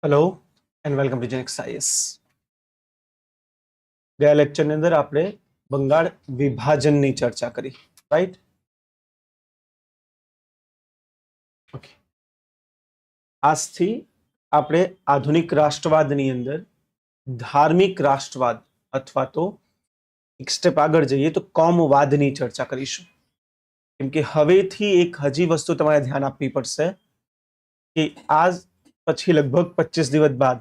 Hello and welcome to Genex IAS. ગયા લેક્ચરની અંદર આપણે બંગાળ વિભાજનની ચર્ચા કરી, રાઈટ? ઓકે. આજથી આપણે આધુનિક રાષ્ટ્રવાદની અંદર ધાર્મિક રાષ્ટ્રવાદ અથવા તો એક સ્ટેપ આગળ જઈએ તો કોમવાદની ચર્ચા કરીશું. કેમ કે હવેથી એક હજી વસ્તુ તમારે ધ્યાન આપવી પડશે કે આજ પછી લગભગ 25 દિવસ બાદ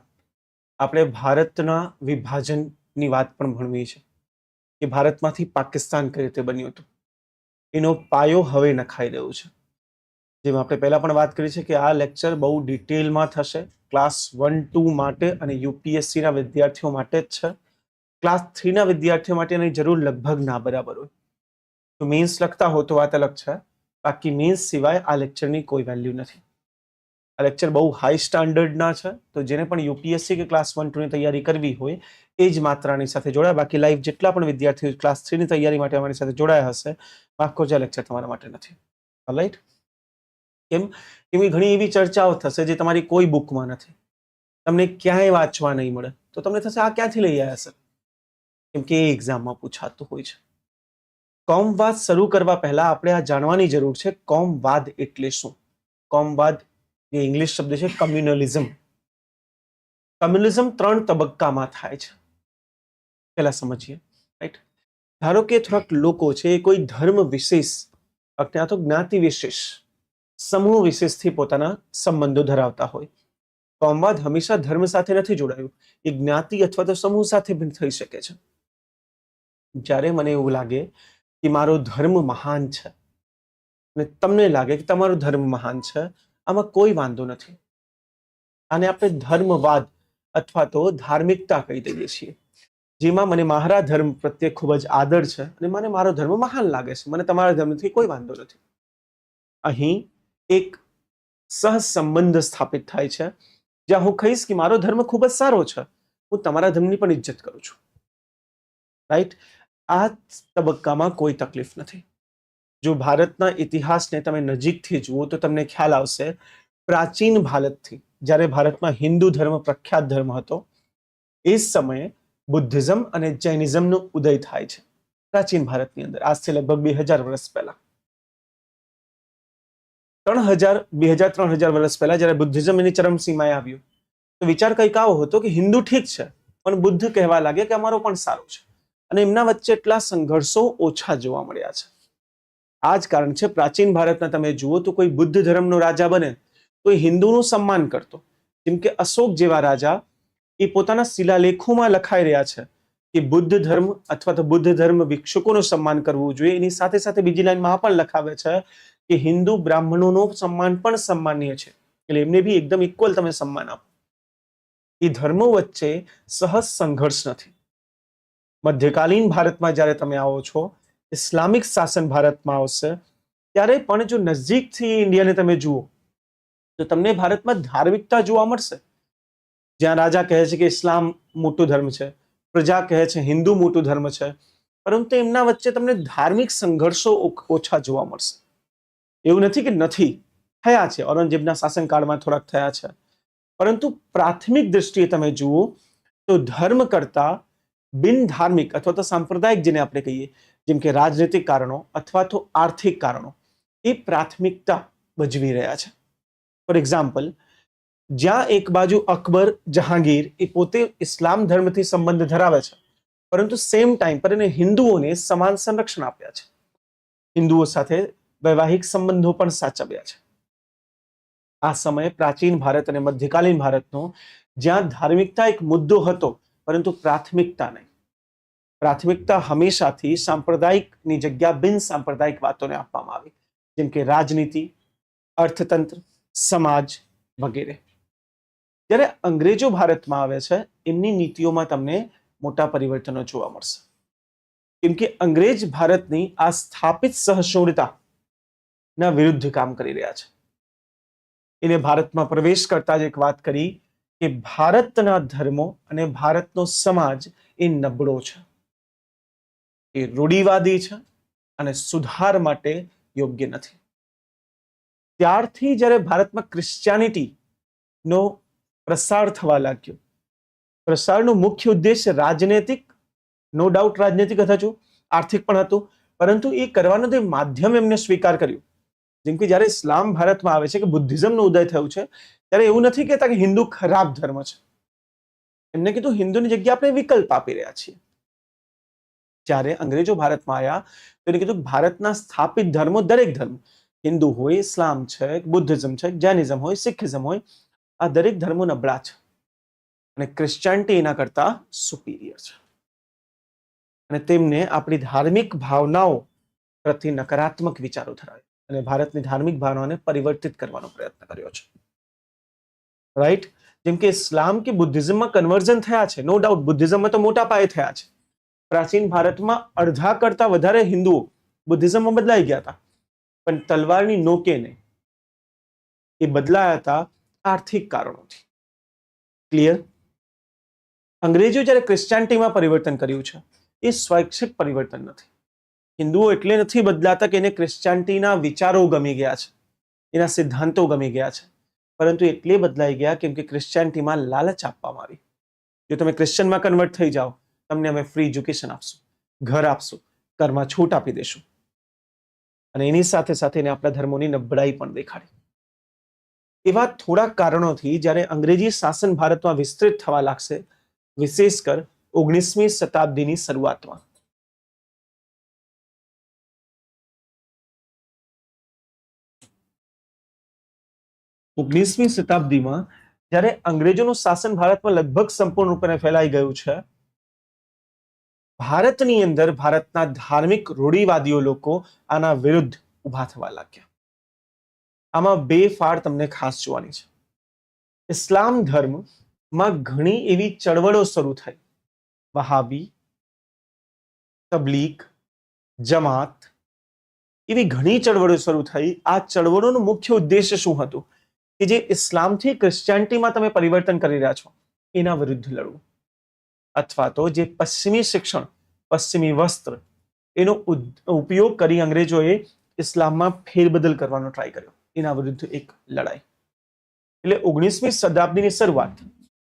આપણે ભારતના વિભાજનની વાત પણ ભણવી છે કે ભારતમાંથી પાકિસ્તાન કઈ રીતે બન્યું હતું. એનો પાયો હવે નખાઈ રહ્યો છે. જેમ આપણે પહેલા પણ વાત કરી છે કે આ લેક્ચર બહુ ડિટેલમાં થશે. ક્લાસ 1-2 માટે અને યુપીએસસી ના વિદ્યાર્થીઓ માટે જ છે. ક્લાસ 3 ના વિદ્યાર્થીઓ માટે એની જરૂર લગભગ ના બરાબર હોય. તો મેન્સ લખતા હો તો વાત અલગ છે, બાકી મેન્સ સિવાય આ લેક્ચરની કોઈ વેલ્યુ નથી. આ લેક્ચર બહુ હાઈ સ્ટાન્ડર્ડના છે, તો જેને પણ યુપીએસસી કે ક્લાસ 1-2 ની તૈયારી કરવી હોય એ જ માત્ર આની સાથે જોડાય. બાકી લાઈવ જેટલા પણ વિદ્યાર્થીઓ ક્લાસ 3 ની તૈયારી માટે અમારી સાથે જોડાયા હશે, માફ કરજો, આ લેક્ચર તમારા માટે નથી. ઓલરાઈટ? કેમ? કેમ કે ઘણી એવી ચર્ચાઓ થશે જે તમારી કોઈ બુકમાં નથી, તમને ક્યાંય વાંચવા નહીં મળે, તો તમને થશે આ ક્યાંથી લઈ આવ્યા સર? કેમ કે એ એક્ઝામમાં પૂછાતું હોય છે. કોમવાદ શરૂ કરવા પહેલા આપણે આ જાણવાની જરૂર છે, કોમવાદ એટલે શું? કોમવાદ એ ઇંગ્લિશ શબ્દ છે કમ્યુનલિઝમ. કમ્યુનલિઝમ 3 તબક્કામાં થાય છે. પહેલા સમજીએ, રાઈટ? ધારો કે થોડાક લોકો છે એ કોઈ ધર્મ વિશેષ અથવા તો જ્ઞાતિ વિશેષ સમૂહ વિશેષથી પોતાના સંબંધો ધરાવતા હોય. કોમવાદ હંમેશા ધર્મ સાથે નથી જોડાયું, એ જ્ઞાતિ અથવા તો સમૂહ સાથે પણ થઈ શકે છે. જ્યારે મને એવું લાગે કે મારો ધર્મ મહાન છે અને તમને લાગે કે તમારો ધર્મ મહાન છે, આમાં કોઈ વાંધો નથી. આને આપણે ધર્મવાદ અથવા તો ધાર્મિકતા કહી દઈએ છીએ, જેમાં મને મારા ધર્મ પ્રત્યે ખૂબ જ આદર છે અને મને મારો ધર્મ મહાન લાગે છે, મને તમારા ધર્મથી કોઈ વાંધો નથી. અહીં એક સહસંબંધ સ્થાપિત થાય છે, જ્યાં હું કહીશ કે મારો ધર્મ ખૂબ જ સારો છે, હું તમારા ધર્મની પણ ઇજ્જત કરું છું, રાઈટ? આ તબક્કામાં કોઈ તકલીફ નથી. જો ભારતના ઇતિહાસને તમે નજીકથી જુઓ તો તમને ખ્યાલ આવશે, પ્રાચીન ભારતથી જ્યારે ભારતમાં હિન્દુ ધર્મ પ્રખ્યાત ધર્મ હતો, એ સમયે બુદ્ધિઝમ અને જૈનિઝમનો ઉદય થાય છે પ્રાચીન ભારતની અંદર, આજથી લગભગ 2000 વર્ષ પહેલા. 2000-3000 વર્ષ પહેલા જ્યારે બુદ્ધિઝમ એની ચરમસીમાએ આવ્યું, તો વિચાર કંઈક આવો હતો કે હિન્દુ ઠીક છે, પણ બુદ્ધ કહેવા લાગે કે અમારો પણ સારો છે, અને એમના વચ્ચે એટલા સંઘર્ષો ઓછા જોવા મળ્યા છે. આ જ કારણ છે, પ્રાચીન ભારતના તમે જુઓ તો કોઈ બુદ્ધ ધર્મનો રાજા બને તો એ હિન્દુનું સન્માન કરતો. જેમ કે અશોક જેવા રાજા, એ પોતાના શિલાલેખોમાં લખાઈ રહ્યા છે કે બુદ્ધ ધર્મ અથવા તો બુદ્ધ ધર્મ ભિક્ષુકોનું સન્માન કરવું જોઈએ. એની સાથે સાથે બીજી લાઈનમાં પણ લખાવે છે કે હિન્દુ બ્રાહ્મણોનું સન્માન પણ સન્માનીય છે, એટલે એમને બી એકદમ ઇક્વલ તમે સન્માન આપો. એ ધર્મો વચ્ચે સહજ સંઘર્ષ નથી. મધ્યકાલીન ભારતમાં જ્યારે તમે આવો છો, ઇસ્લામિક શાસન ભારતમાં આવશે, ત્યારે પણ જો નજીકથી ઇન્ડિયાને તમે જુઓ તો તમને ભારતમાં ધાર્મિકતા જોવા મળશે. જ્યાં રાજા કહે છે કે ઇસ્લામ મોટો ધર્મ છે, પ્રજા કહે છે હિન્દુ મોટું ધર્મ છે, પરંતુ એમના વચ્ચે તમને ધાર્મિક સંઘર્ષો ઓછા જોવા મળશે. એવું નથી કે નથી, થયા છે, ઔરંગઝેબના શાસનકાળમાં થોડાક થયા છે, પરંતુ પ્રાથમિક દ્રષ્ટિએ તમે જુઓ તો ધર્મ કરતા બિન ધાર્મિક અથવા તો સાંપ્રદાયિક જેને આપણે કહીએ, જેમ કે રાજનૈતિક કારણો અથવા તો આર્થિક કારણો, એ પ્રાથમિકતા ભજવી રહ્યા છે. ફોર એક્ઝામ્પલ, જ્યાં એક બાજુ અકબર, જહાંગીર એ પોતે ઇસ્લામ ધર્મથી સંબંધ ધરાવે છે, પરંતુ સેમ ટાઈમ પર એને હિન્દુઓને સમાન સંરક્ષણ આપ્યા છે, હિન્દુઓ સાથે વૈવાહિક સંબંધો પણ સાચવ્યા છે. આ સમયે પ્રાચીન ભારત અને મધ્યકાલીન ભારતનો, જ્યાં ધાર્મિકતા એક મુદ્દો હતો પરંતુ પ્રાથમિકતા નહીં. પ્રાથમિકતા હંમેશાથી સાંપ્રદાયિકની જગ્યા બિન સાંપ્રદાયિક વાતોને આપવામાં આવી, જેમ કે રાજનીતિ, અર્થતંત્ર, સમાજ વગેરે. જ્યારે અંગ્રેજો ભારતમાં આવે છે, એમની નીતિઓમાં તમને મોટા પરિવર્તનો જોવા મળશે, કેમ કે અંગ્રેજ ભારતની આ સ્થાપિત સહશોણિતાના વિરુદ્ધ કામ કરી રહ્યા છે. એને ભારતમાં પ્રવેશ કરતા જ એક વાત કરી કે ભારતના ધર્મો અને ભારતનો સમાજ એ નબળો છે, એ રૂઢિવાદી છે અને સુધાર માટે યોગ્ય નથી. ત્યારથી જ્યારે ભારતમાં ક્રિશ્ચિયાનિટીનો પ્રસાર થવા લાગ્યો. પ્રસારનો મુખ્ય ઉદ્દેશ્ય રાજનૈતિક, નો ડાઉટ રાજનૈતિક હતું, આર્થિક પણ હતું, પરંતુ એ કરવાનો તે માધ્યમ એમને સ્વીકાર કર્યું. જેમ કે જ્યારે ઇસ્લામ ભારતમાં આવે છે, કે બુદ્ધિઝમનો ઉદય થયું છે, ત્યારે એવું નથી કહેતા કે હિન્દુ ખરાબ ધર્મ છે. એમને કીધું હિન્દુની જગ્યાએ આપણે વિકલ્પ આપી રહ્યા છીએ. જ્યારે અંગ્રેજો ભારતમાં આવ્યા તો એને કીધું ભારતના સ્થાપિત ધર્મો દરેક ધર્મ, હિન્દુ હોય, ઇસ્લામ છે, બુદ્ધિઝમ છે, જૈનિઝમ હોય, શીખિઝમ હોય, આ દરેક ધર્મો નબળા છે અને ક્રિશ્ચિયાનિટી એના કરતા સુપીરિયર છે. અને તેમને આપણી ધાર્મિક ભાવનાઓ પ્રત્યે નકારાત્મક વિચારો ધરાવે અને ભારતની ધાર્મિક ભાવનાઓને પરિવર્તિત કરવાનો પ્રયત્ન કર્યો છે. રાઈટ? જેમ કે ઇસ્લામ કે બુદ્ધિઝમમાં કન્વર્ઝન થયા છે, નો ડાઉટ બુદ્ધિઝમમાં તો મોટા પાયે થયા છે. પ્રાચીન ભારતમાં અડધા કરતા વધારે હિન્દુઓ બુદ્ધિઝમમાં બદલાઈ ગયા હતા, પણ તલવારની નોકે નહીં. એ બદલાયા હતા આર્થિક કારણોથી. ક્લિયર? અંગ્રેજો જ્યારે ક્રિશ્ચિયાનિટીમાં પરિવર્તન કર્યું છે, એ સ્વૈચ્છિક પરિવર્તન નથી. હિન્દુઓ એટલે નથી બદલાતા કે એને ક્રિશ્ચિયાનિટીના વિચારો ગમી ગયા છે, એના સિદ્ધાંતો ગમી ગયા છે, પરંતુ એટલે બદલાઈ ગયા કેમ કે ક્રિશ્ચિયાનિટીમાં લાલચ આપવામાં આવી. જો તમે ક્રિશ્ચિયનમાં કન્વર્ટ થઈ જાઓ, તમને અમે ફ્રી એજ્યુકેશન આપશું, ઘર આપશું, ઘરમાં છૂટ આપી દેશું, અને એની સાથે સાથે એને આપણા ધર્મોની નબળાઈ પણ દેખાડી. એવા થોડા કારણોથી જ્યારે અંગ્રેજી શાસન ભારતમાં વિસ્તૃત થવા લાગશે, વિશેષ કર 19મી શતાબ્દીની શરૂઆતમાં, જ્યારે અંગ્રેજોનું શાસન ભારતમાં લગભગ સંપૂર્ણ રૂપે ફેલાઈ ગયું છે, ભારતની અંદર ભારતના ધાર્મિક રૂઢિવાદીઓ લોકો આના વિરુદ્ધ ઉભા થવા લાગ્યા. આમાં બે ફાળ તમને ખાસ જોવાની છે. ઇસ્લામ ધર્મમાં ઘણી એવી ચળવળો શરૂ થઈ, વહાબી, તબલીગ, જમાત, એવી ઘણી ચળવળો શરૂ થઈ. આ ચળવળોનો મુખ્ય ઉદ્દેશ્ય શું હતું? કે જે ઇસ્લામથી ક્રિશ્ચિયાનિટીમાં તમે પરિવર્તન કરી રહ્યા છો, એના વિરુદ્ધ લડવું, અથવા તો જે પશ્ચિમી શિક્ષણ, પશ્ચિમી વસ્ત્ર, એનો ઉપયોગ કરી અંગ્રેજોએ ઇસ્લામમાં ફેરબદલ કરવાનો ટ્રાય કર્યો, એના વિરુદ્ધ એક લડાઈ. એટલે 19મી શતાબ્દીની શરૂઆત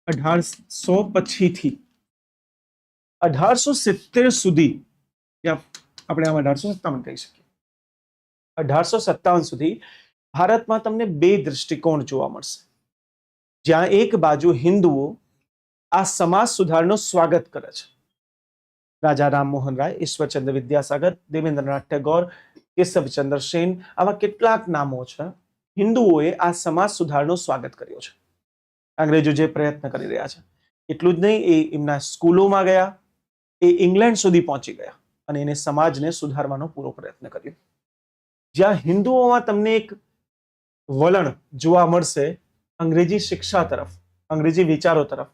1800 પછીથી 1870 સુધી, આપણે આમ 1857 કહી શકીએ, 1857 સુધી ભારતમાં તમને બે દૃષ્ટિકોણ જોવા મળશે. જ્યાં એક બાજુ હિન્દુઓ આ સમાજ સુધારનો સ્વાગત કરે છે. રાજા રામમોહન રાય, ઈશ્વરચંદ્ર વિદ્યાસાગર, દેવેન્દ્રનાથ ટેગોર, કેશવચંદ્ર સેન, આવા કેટલાક નામો છે. હિન્દુઓએ આ સમાજ સુધારનો સ્વાગત કર્યો છે. અંગ્રેજો જે પ્રયત્ન કરી રહ્યા છે, એટલું જ નહીં, એ એમના સ્કૂલોમાં ગયા, એ ઇંગ્લેન્ડ સુધી પહોંચી ગયા અને એને સમાજને સુધારવાનો પૂરો પ્રયત્ન કર્યો. જ્યાં હિન્દુઓમાં તમને એક વલણ જોવા મળશે અંગ્રેજી શિક્ષા તરફ, અંગ્રેજી વિચારો તરફ,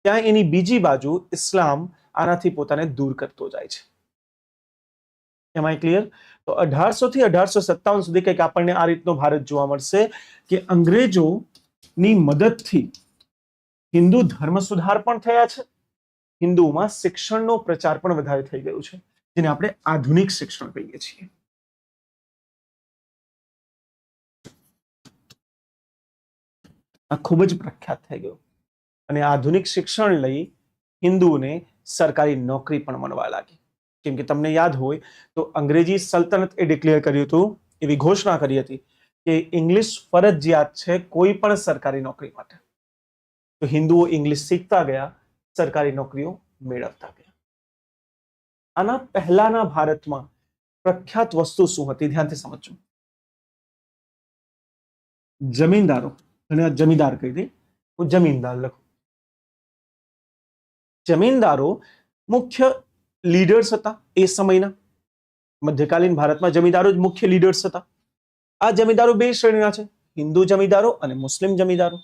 ત્યાં એની બીજી બાજુ ઇસ્લામ આનાથી પોતાને દૂર કરતો જાય છે. એમાં ક્લિયર? તો 1800 થી 1857 સુધી કંઈક આપણને આ રીતનો ભારત જોવા મળશે કે અંગ્રેજોની મદદથી હિન્દુ ધર્મ સુધાર પણ થયા છે, હિન્દુઓમાં શિક્ષણનો પ્રચાર પણ વધારે થઈ ગયું છે, જેને આપણે આધુનિક શિક્ષણ કહીએ છીએ. આ ખૂબ જ પ્રખ્યાત થઈ ગયું અને આધુનિક શિક્ષણ લઈ હિન્દુઓને સરકારી નોકરી પણ મળવા લાગી. કેમ કે તમને યાદ હોય તો અંગ્રેજી સલ્તનત એ ડિક્લેર કર્યું હતું, એવી ઘોષણા કરી હતી કે ઇંગ્લિશ ફરજિયાત છે કોઈ પણ સરકારી નોકરી માટે. તો હિન્દુઓ ઇંગ્લિશ શીખતા ગયા, સરકારી નોકરીઓ મેળવતા ગયા. આના પહેલાના ભારતમાં પ્રખ્યાત વસ્તુ શું હતી? ધ્યાનથી સમજજો. જમીનદારો, અને જમીનદાર કહી દે, હું જમીનદાર લખું. જમીનદારો મુખ્ય લીડર્સ હતા એ સમયના. મધ્યકાલીન ભારતમાં જમીનદારો જ મુખ્ય લીડર્સ હતા. આ જમીનદારો બે શ્રેણીના છે, હિન્દુ જમીનદારો અને મુસ્લિમ જમીનદારો.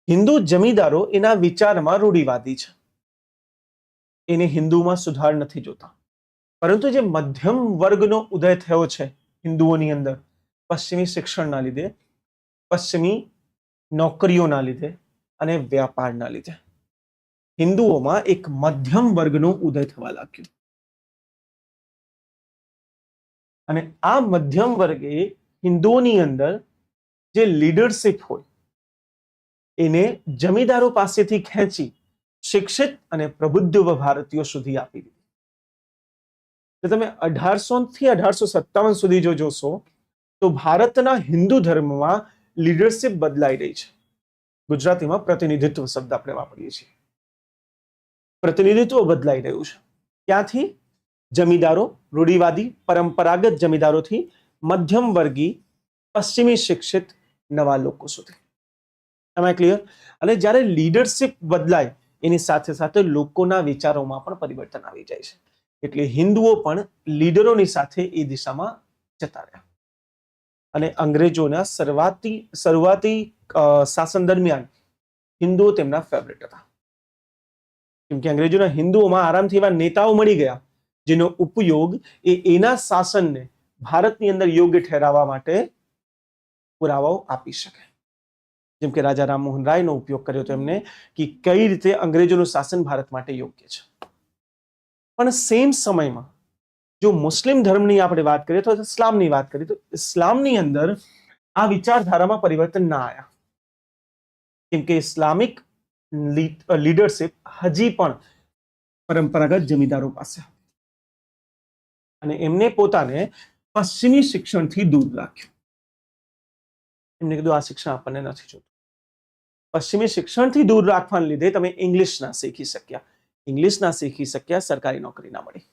હિન્દુ જમીનદારો એના વિચારમાં રૂઢિવાદી છે, એને હિન્દુમાં સુધાર નથી જોતા. પરંતુ જે મધ્યમ વર્ગનો ઉદય થયો છે હિન્દુઓની અંદર, પશ્ચિમી શિક્ષણના લીધે, પશ્ચિમી નોકરીઓના લીધે અને વ્યાપારના લીધે, હિન્દુઓમાં એક મધ્યમ વર્ગનો ઉદય થવા લાગ્યો. અને આ મધ્યમ વર્ગે હિન્દુઓની અંદર જે લીડરશિપ હોય એને જમીદારો પાસેથી ખેંચી શિક્ષિત અને પ્રબુદ્ધ ભારતીયો સુધી આપી દીધી. તો તમે 1800 થી 1857 સુધી જો જોશો તો ભારતના હિન્દુ ધર્મમાં લીડરશિપ બદલાઈ રહી છે. ગુજરાતીમાં પ્રતિનિધિત્વ શબ્દ આપણે વાપરીએ છીએ. પ્રતિનિધિત્વ બદલાઈ રહ્યું છે. ક્યાંથી? જમીદારો, રૂઢિવાદી પરંપરાગત જમીદારોથી મધ્યમ વર્ગી પશ્ચિમી શિક્ષિત નવા લોકો સુધી. એમ ક્લિયર? અને જ્યારે લીડરશિપ બદલાય એની સાથે સાથે લોકોના વિચારોમાં પણ પરિવર્તન આવી જાય છે. એટલે હિન્દુઓ પણ લીડરોની સાથે એ દિશામાં જતા રહ્યા. અને અંગ્રેજોના શરૂઆતી શાસન દરમિયાન હિન્દુઓ તેમના ફેવરેટ હતા. કેમ કે અંગ્રેજોના હિન્દુઓમાં આરામથી એવા નેતાઓ મળી ગયા જેનો ઉપયોગ એના શાસનને ભારતની અંદર યોગ્ય ઠેરાવવા માટે પુરાવાઓ આપી શકે. જેમ કે રાજા રામમોહન રાયનો ઉપયોગ કર્યો હતો એમને કે કઈ રીતે અંગ્રેજોનું શાસન ભારત માટે યોગ્ય છે. પણ સેમ સમયમાં જો મુસ્લિમ ધર્મની આપણે વાત કરીએ તો ઇસ્લામની વાત કરીએ તો ઇસ્લામની અંદર આ વિચારધારામાં પરિવર્તન ના આવ્યા. કેમ કે ઇસ્લામિક લીડરશિપ હજી પણ પરંપરાગત જમીદારો પાસે અને એમને પોતાને પશ્ચિમી શિક્ષણથી દૂર રાખ્યું. એમને કીધું આ શિક્ષણ આપણને નથી જોતું. પશ્ચિમી શિક્ષણથી દૂર રાખવાને લીધે તમે ઇંગ્લિશ ના શીખી શક્યા, સરકારી નોકરી ના મળી.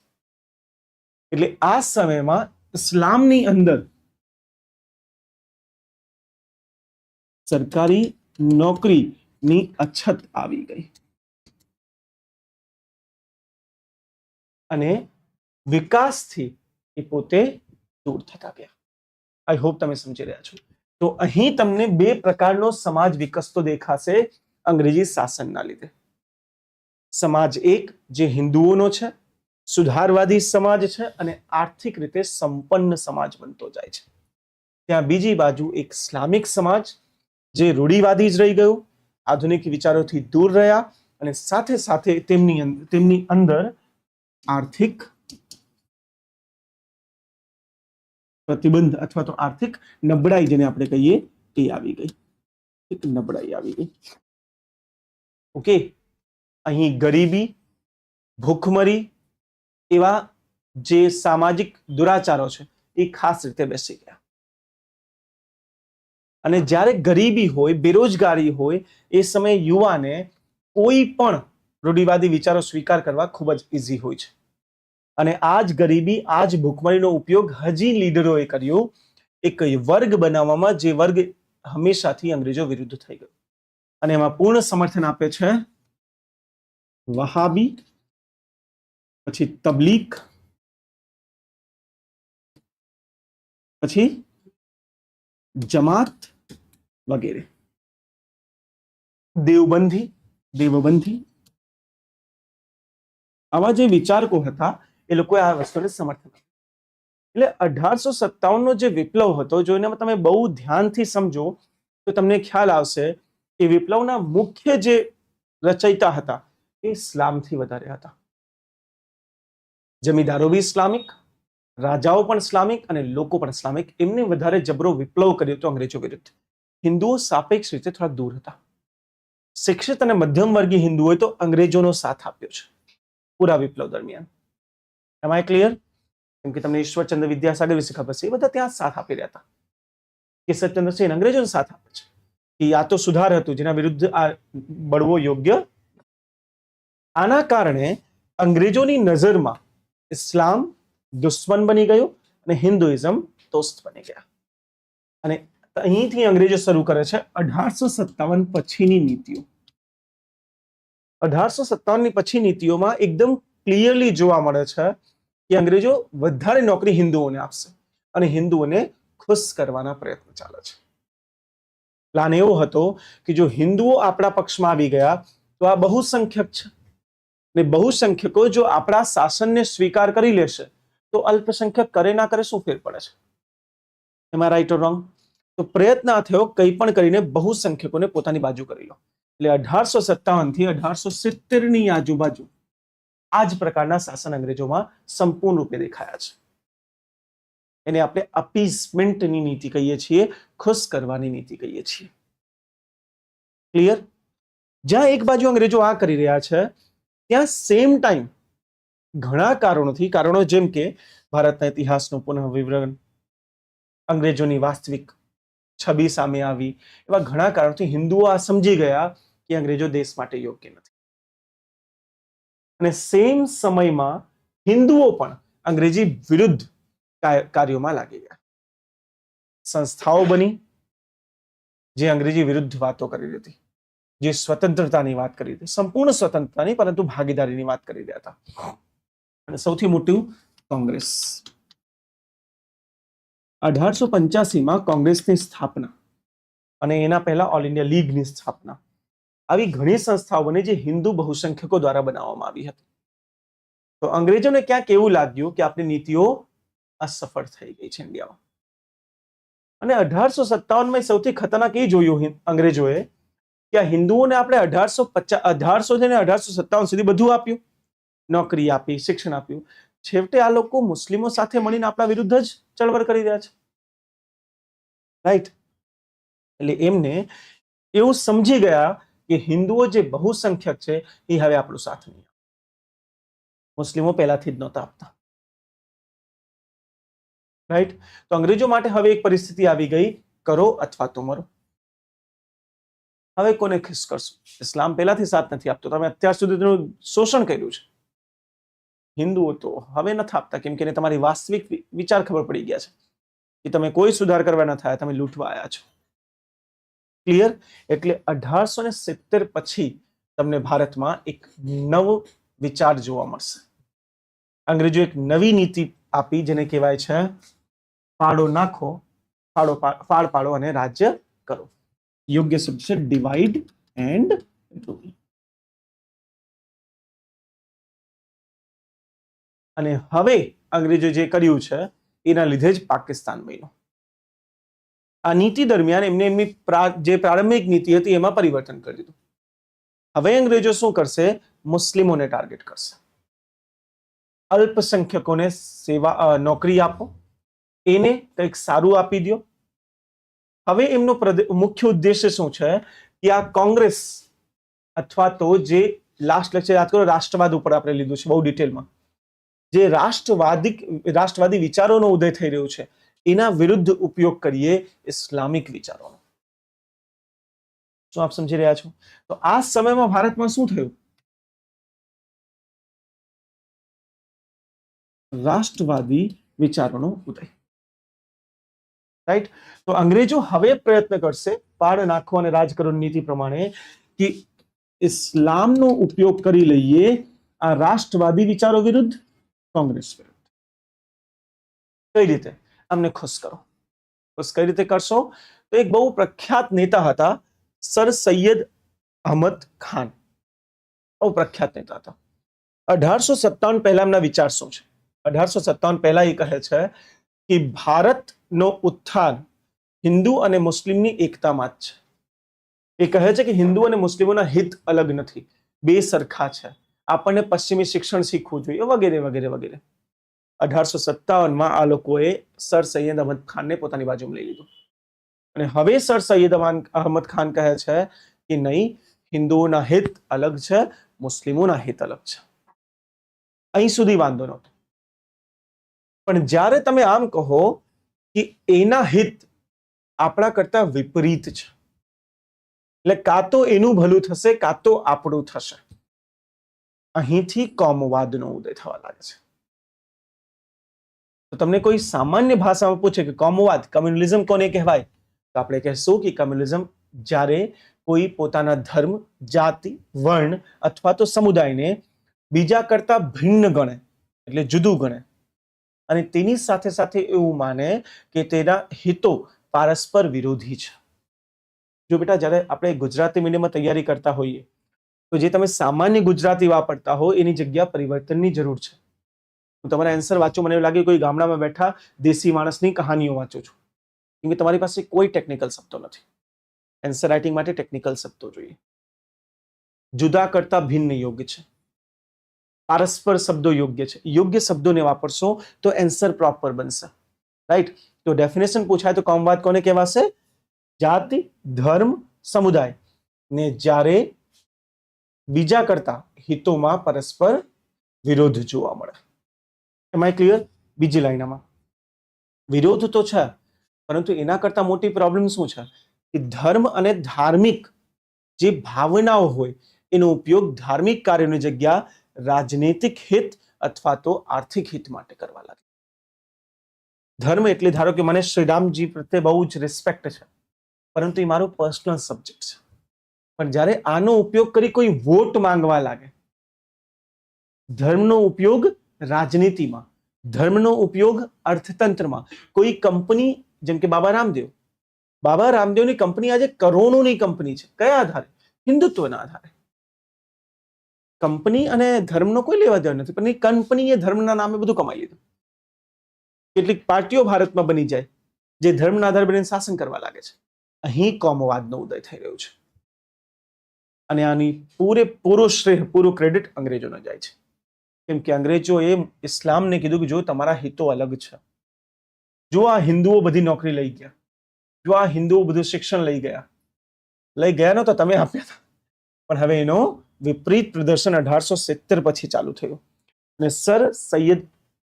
એટલે આ સમયમાં ઇસ્લામની અંદર સરકારી નોકરીની અછત આવી ગઈ અને વિકાસથી એ પોતે દૂર થતા ગયા. આઈ હોપ તમે સમજી રહ્યા છો. તો અહીં તમને બે પ્રકારનો સમાજ વિકસતો દેખાશે અંગ્રેજી શાસનના લીધે. સમાજ એક જે હિન્દુઓનો છે, સુધારવાદી સમાજ છે અને આર્થિક રીતે સંપન્ન સમાજ બનતો જાય છે. ત્યાં બીજી બાજુ એક ઇસ્લામિક સમાજ જે રૂઢિવાદી જ રહી ગયું, આધુનિક વિચારોથી દૂર રહ્યા અને સાથે સાથે તેમની અંદર આર્થિક પ્રતિબંધ અથવા તો આર્થિક નબળાઈ જેને આપણે કહીએ એ આવી ગઈ. એક નબળાઈ આવી ગઈ. ઓકે, અહીં ગરીબી, ભૂખમરી એવા જે સામાજિક દુરાચારો છે એ ખાસ રીતે બેસી ગયા. અને જ્યારે ગરીબી હોય, બેરોજગારી હોય એ સમયે યુવાને કોઈ પણ રૂઢિવાદી વિચારો સ્વીકાર કરવા ખૂબ જ ઇઝી હોય છે. અને આ જ ગરીબી, આ જ ભૂખમરીનો ઉપયોગ હજી લીડરોએ કર્યો એક વર્ગ બનાવવામાં, જે વર્ગ હંમેશાથી અંગ્રેજો વિરુદ્ધ થઈ ગયો. અને એમાં પૂર્ણ સમર્થન આપે છે વહાબી, પછી તબલીગ, પછી જમાત વગેરે, દેવબંધી આવા જે વિચારકો હતા એ લોકોએ આ વસ્તુને સમર્થન આપ્યું. એટલે 1857 જે વિપ્લવ હતો, જો એને તમે બહુ ધ્યાનથી સમજો તો તમને ખ્યાલ આવશે કે વિપ્લવના મુખ્ય જે રચયિતા હતા એ ઇસ્લામથી વધારે હતા. જમીદારો બી ઇસ્લામિક, રાજાઓ પણ ઇસ્લામિક અને લોકો પણ ઇસ્લામિક. એમને વધારે જબરો વિપ્લવ કર્યો હતો અંગ્રેજો વિરુદ્ધ. હિન્દુઓ સાપેક્ષ રીતે થોડા દૂર હતા. શિક્ષિત અને મધ્યમ વર્ગીય હિન્દુઓએ તો અંગ્રેજોનો સાથ આપ્યો છે પૂરા વિપ્લવ દરમિયાન. એમ આઈ ક્લિયર? કેમ કે તમને ઈશ્વરચંદ્ર વિદ્યાસાગર વિશે ખબર છે, એ બધા ત્યાં સાથ આપી રહ્યા હતા. કેશવચંદ્ર સેન અંગ્રેજોનો સાથ આપે છે કે આ તો સુધાર હતું જેના વિરુદ્ધ આ બળવો યોગ્ય. આના કારણે અંગ્રેજોની નજરમાં ઇસ્લામ દુશ્મન બની ગયું અને હિન્દુઇઝમ દોસ્ત બની ગયા. અને અહીંથી અંગ્રેજો શરૂ કરે છે 1857 પછીની નીતિઓ. 1857 પછી નીતિઓમાં એકદમ ક્લિયરલી જોવા મળે છે કે અંગ્રેજો વધારે નોકરી હિન્દુઓને આપશે અને હિન્દુઓને ખુશ કરવાના પ્રયત્ન ચાલે છે. પ્લાન એવો હતો કે જો હિન્દુઓ આપણા પક્ષમાં આવી ગયા તો આ બહુસંખ્યક છે ને બહુસંખ્યકો જો આપણા શાસનને સ્વીકાર કરી લેશે તો અલ્પસંખ્યક કરે ના કરે શું ફેર પડે છે? એમ આઈ રાઈટ ઓર રોંગ? તો પ્રયત્ન આ થયો કંઈ પણ કરીને બહુસંખ્યકોને પોતાની બાજુ કરી લો. એટલે 1857 થી 1870 ની આજુબાજુ આ જ પ્રકારના શાસન અંગ્રેજોમાં સંપૂર્ણ રૂપે દેખાયા છે. એને આપણે અપીસમેન્ટની નીતિ કહીએ છીએ, ખુશ કરવાની નીતિ કહીએ છીએ. ક્લિયર? જ્યાં એક બાજુ અંગ્રેજો આ કરી રહ્યા છે, ત્યાં સેમ ટાઈમ ઘણા કારણો જેમ કે ભારતના ઇતિહાસનું પુનઃવિવરણ, અંગ્રેજોની વાસ્તવિક છબી સામે આવી, એવા ઘણા કારણોથી હિન્દુઓ આ સમજી ગયા કે અંગ્રેજો દેશ માટે યોગ્ય નથી. અને સેમ સમયમાં હિન્દુઓ પણ અંગ્રેજી વિરુદ્ધ કાર્યોમાં લાગી ગયા. સંસ્થાઓ બની જે અંગ્રેજી વિરુદ્ધ વાતો કરી રહી હતી, જે સ્વતંત્રતાની વાત કરી હતી, સંપૂર્ણ સ્વતંત્રતાની પરંતુ ભાગીદારીની વાત કરી રહ્યા હતા. અને સૌથી મોટું કોંગ્રેસ. 1885માં કોંગ્રેસની સ્થાપના અને એના પહેલા ઓલ ઇન્ડિયા લીગની સ્થાપના, આવી ઘણી સંસ્થાઓ બની જે હિન્દુ બહુસંખ્યકો દ્વારા બનાવવામાં આવી હતી. તો અંગ્રેજોને ક્યાંક એવું લાગ્યું કે આપણી નીતિઓ અસફળ થઈ ગઈ છે ઇન્ડિયામાં. અને 1857માં સૌથી ખતરનાક એ જોયું અંગ્રેજોએ કે આ હિન્દુઓને આપણે 1857 સુધી બધું આપ્યું, નોકરી આપી, શિક્ષણ આપ્યું, છેવટે આ લોકો મુસ્લિમો સાથે મળીને આપણા વિરુદ્ધ જ ચળવળ કરી રહ્યા છે. રાઈટ? એટલે એમને એવું સમજી ગયા કે હિન્દુઓ જે બહુસંખ્યક છે એ હવે આપણો સાથ નહીં આપે. મુસ્લિમો પહેલાથી જ નહોતા આપતા. રાઈટ? તો અંગ્રેજો માટે હવે એક પરિસ્થિતિ આવી ગઈ, કરો અથવા તો મરો. હવે કોને ખુશ કરશો? ઇસ્લામ પહેલાથી સાથ નથી આપતો, તમે અત્યાર સુધી તેનું શોષણ કર્યું છે. હિન્દુઓ તો હવે નથી આપતા, કેમ કે તમારી વાસ્તવિક વિચાર ખબર પડી ગયા છે કે તમે કોઈ સુધાર કરવા ન થયા, તમે લૂંટવા આવ્યા છો. ક્લિયર? એટલે 1870 પછી તમને ભારતમાં એક નવો વિચાર જોવા મળશે. અંગ્રેજો એક નવી નીતિ આપી જેને કહેવાય છે ફાળો નાખો, ફાળ પાડો અને રાજ્ય કરો. યોગ્ય શબ્દ છે ડિવાઈડ એન્ડ રૂલ. અને હવે અંગ્રેજો જે કર્યું છે એના લીધે જ પાકિસ્તાન બન્યું. આ નીતિ દરમિયાન એમની જે પ્રારંભિક નીતિ હતી એમાં પરિવર્તન કરી દીધું. હવે અંગ્રેજો શું કરશે? મુસ્લિમોને ટાર્ગેટ કરશે. અલ્પસંખ્યકોને નોકરી આપો, એને કંઈક સારું આપી દો. હવે એમનો મુખ્ય ઉદ્દેશ્ય શું છે કે આ કોંગ્રેસ અથવા તો જે લાસ્ટ લેક્ચર યાદ કરો, રાષ્ટ્રવાદ ઉપર આપણે લીધું છે બહુ ડિટેલમાં, જે રાષ્ટ્રવાદી વિચારોનો ઉદય થઈ રહ્યો છે એના વિરુદ્ધ ઉપયોગ કરીએ ઇસ્લામિક વિચારોનો. શું આપ સમજી રહ્યા છો? તો આ સમયમાં ભારતમાં શું થયું? રાષ્ટ્રવાદી વિચારોનો ઉદય. રાઈટ? તો અંગ્રેજો હવે પ્રયત્ન કરશે પાડ નાખો અને રાજ કરો નીતિ પ્રમાણે કે ઇસ્લામનો ઉપયોગ કરી લઈએ આ રાષ્ટ્રવાદી વિચારો વિરુદ્ધ, કોંગ્રેસ વિરુદ્ધ. કઈ રીતે? અમને ખુશ કરો. ખુશ કઈ રીતે કરશો? તો એક બહુ પ્રખ્યાત નેતા હતા સર સૈયદ અહમદ ખાન. બહુ પ્રખ્યાત નેતા હતા. 1857 પહેલા એમના વિચાર શું છે? 1857 પહેલા એ કહે છે કે ભારતનો ઉત્થાન હિન્દુ અને મુસ્લિમની એકતામાં જ છે. એ કહે છે કે હિન્દુ અને મુસ્લિમોના હિત અલગ નથી, બે સરખા છે, આપણને પશ્ચિમી શિક્ષણ શીખવું જોઈએ, વગેરે વગેરે વગેરે. 1857માં આ લોકોએ સર સૈયદ અહમદ ખાનને પોતાની બાજુમાં લઈ લીધું. અને હવે સર સૈયદ અહમદ ખાન કહે છે કે નહીં, હિન્દુઓના હિત અલગ છે, મુસ્લિમોના હિત અલગ છે. અહીં સુધી વાંધો નહોતો. પણ જ્યારે તમે આમ કહો કે એના હિત આપણા કરતા વિપરીત છે, એટલે કાં તો એનું ભલું થશે કાં તો આપણું થશે, અહીંથી કોમવાદનો ઉદય થવા લાગે છે. તો તમને કોઈ સામાન્ય ભાષામાં પૂછે કે કોમવાદ, કમ્યુનલિઝમ કોને કહેવાય? તો આપણે કહેશું કે કમ્યુનલિઝમ જ્યારે કોઈ પોતાના ધર્મ, જાતિ, વર્ણ અથવા તો સમુદાયને બીજા કરતા ભિન્ન ગણે, એટલે જુદું ગણે, અને તેની સાથે સાથે એવું માને કે તેના હિતો પરસ્પર વિરોધી છે. જો બેટા જ્યારે આપણે ગુજરાતી મીડિયમમાં તૈયારી કરતા હોઈએ તો જે તમે સામાન્ય ગુજરાતી વાપરતા હો એની જગ્યા પરિવર્તનની જરૂર છે. હું તમારા આન્સર વાંચું, મને એવું લાગે કોઈ ગામડામાં બેઠા દેશી માણસની કહાનીઓ વાંચું છું, કેમ કે તમારી પાસે કોઈ ટેકનિકલ શબ્દો નથી. આન્સર રાઇટિંગ માટે ટેકનિકલ શબ્દો જોઈએ. જુદા કરતા ભિન્ન યોગ્ય છે, પરસ્પર શબ્દો યોગ્ય છે. યોગ્ય શબ્દોને વાપરશો તો આન્સર પ્રોપર બનશે. રાઈટ? તો ડેફિનેશન પૂછાય તો કોમવાદ કોને કહેવાશે? જાતિ, ધર્મ, સમુદાય ને જ્યારે બીજા કરતા હિતોમાં પરસ્પર વિરોધ જોવા મળે. એમ આઈ ક્લિયર? બીજી લાઈનમાં વિરોધ તો છે, પરંતુ એના કરતા મોટી પ્રોબ્લેમ શું છે કે ધર્મ અને ધાર્મિક જે ભાવનાઓ હોય એનો ઉપયોગ ધાર્મિક કાર્યોની જગ્યા રાજનૈતિક હિત અથવા તો આર્થિક હિત માટે કરવા લાગે. ધર્મ એટલે ધારો કે મને શ્રીરામજી પ્રત્યે બહુ જ રિસ્પેક્ટ છે, પરંતુ એ મારો પર્સનલ સબ્જેક્ટ છે. પણ જ્યારે આનો ઉપયોગ કરી કોઈ વોટ માંગવા લાગે, ધર્મનો ઉપયોગ રાજનીતિમાં, ધર્મનો ઉપયોગ અર્થતંત્રમાં, કોઈ કંપની જેમ કે બાબા રામદેવની કંપની આજે કરોડોની કંપની છે. કયા આધારે? હિન્દુત્વના આધારે. કંપની અને ધર્મનો કોઈ લેવા દેવા નથી, પણ એ કંપનીએ ધર્મના નામે બધું કમાઈ લીધું. કેટલીક પાર્ટીઓ ભારતમાં બની જાય જે ધર્મના આધારે બનીને શાસન કરવા લાગે છે. અહીં કોમવાદનો ઉદય થઈ રહ્યો છે અને આની પૂરેપૂરો શ્રેય, પૂરું ક્રેડિટ અંગ્રેજોને જાય છે. કેમ કે અંગ્રેજોએ ઇસ્લામને કીધું કે જો તમારા હિતો અલગ છે, જો આ હિન્દુઓ બધી નોકરી લઈ ગયા, જો આ હિન્દુઓ બધું શિક્ષણ લઈ ગયા નો તો તમે આપ્યા હતા, પણ હવે એનો વિપરીત પ્રદર્શન 1870 પછી ચાલુ થયું અને સર સૈયદ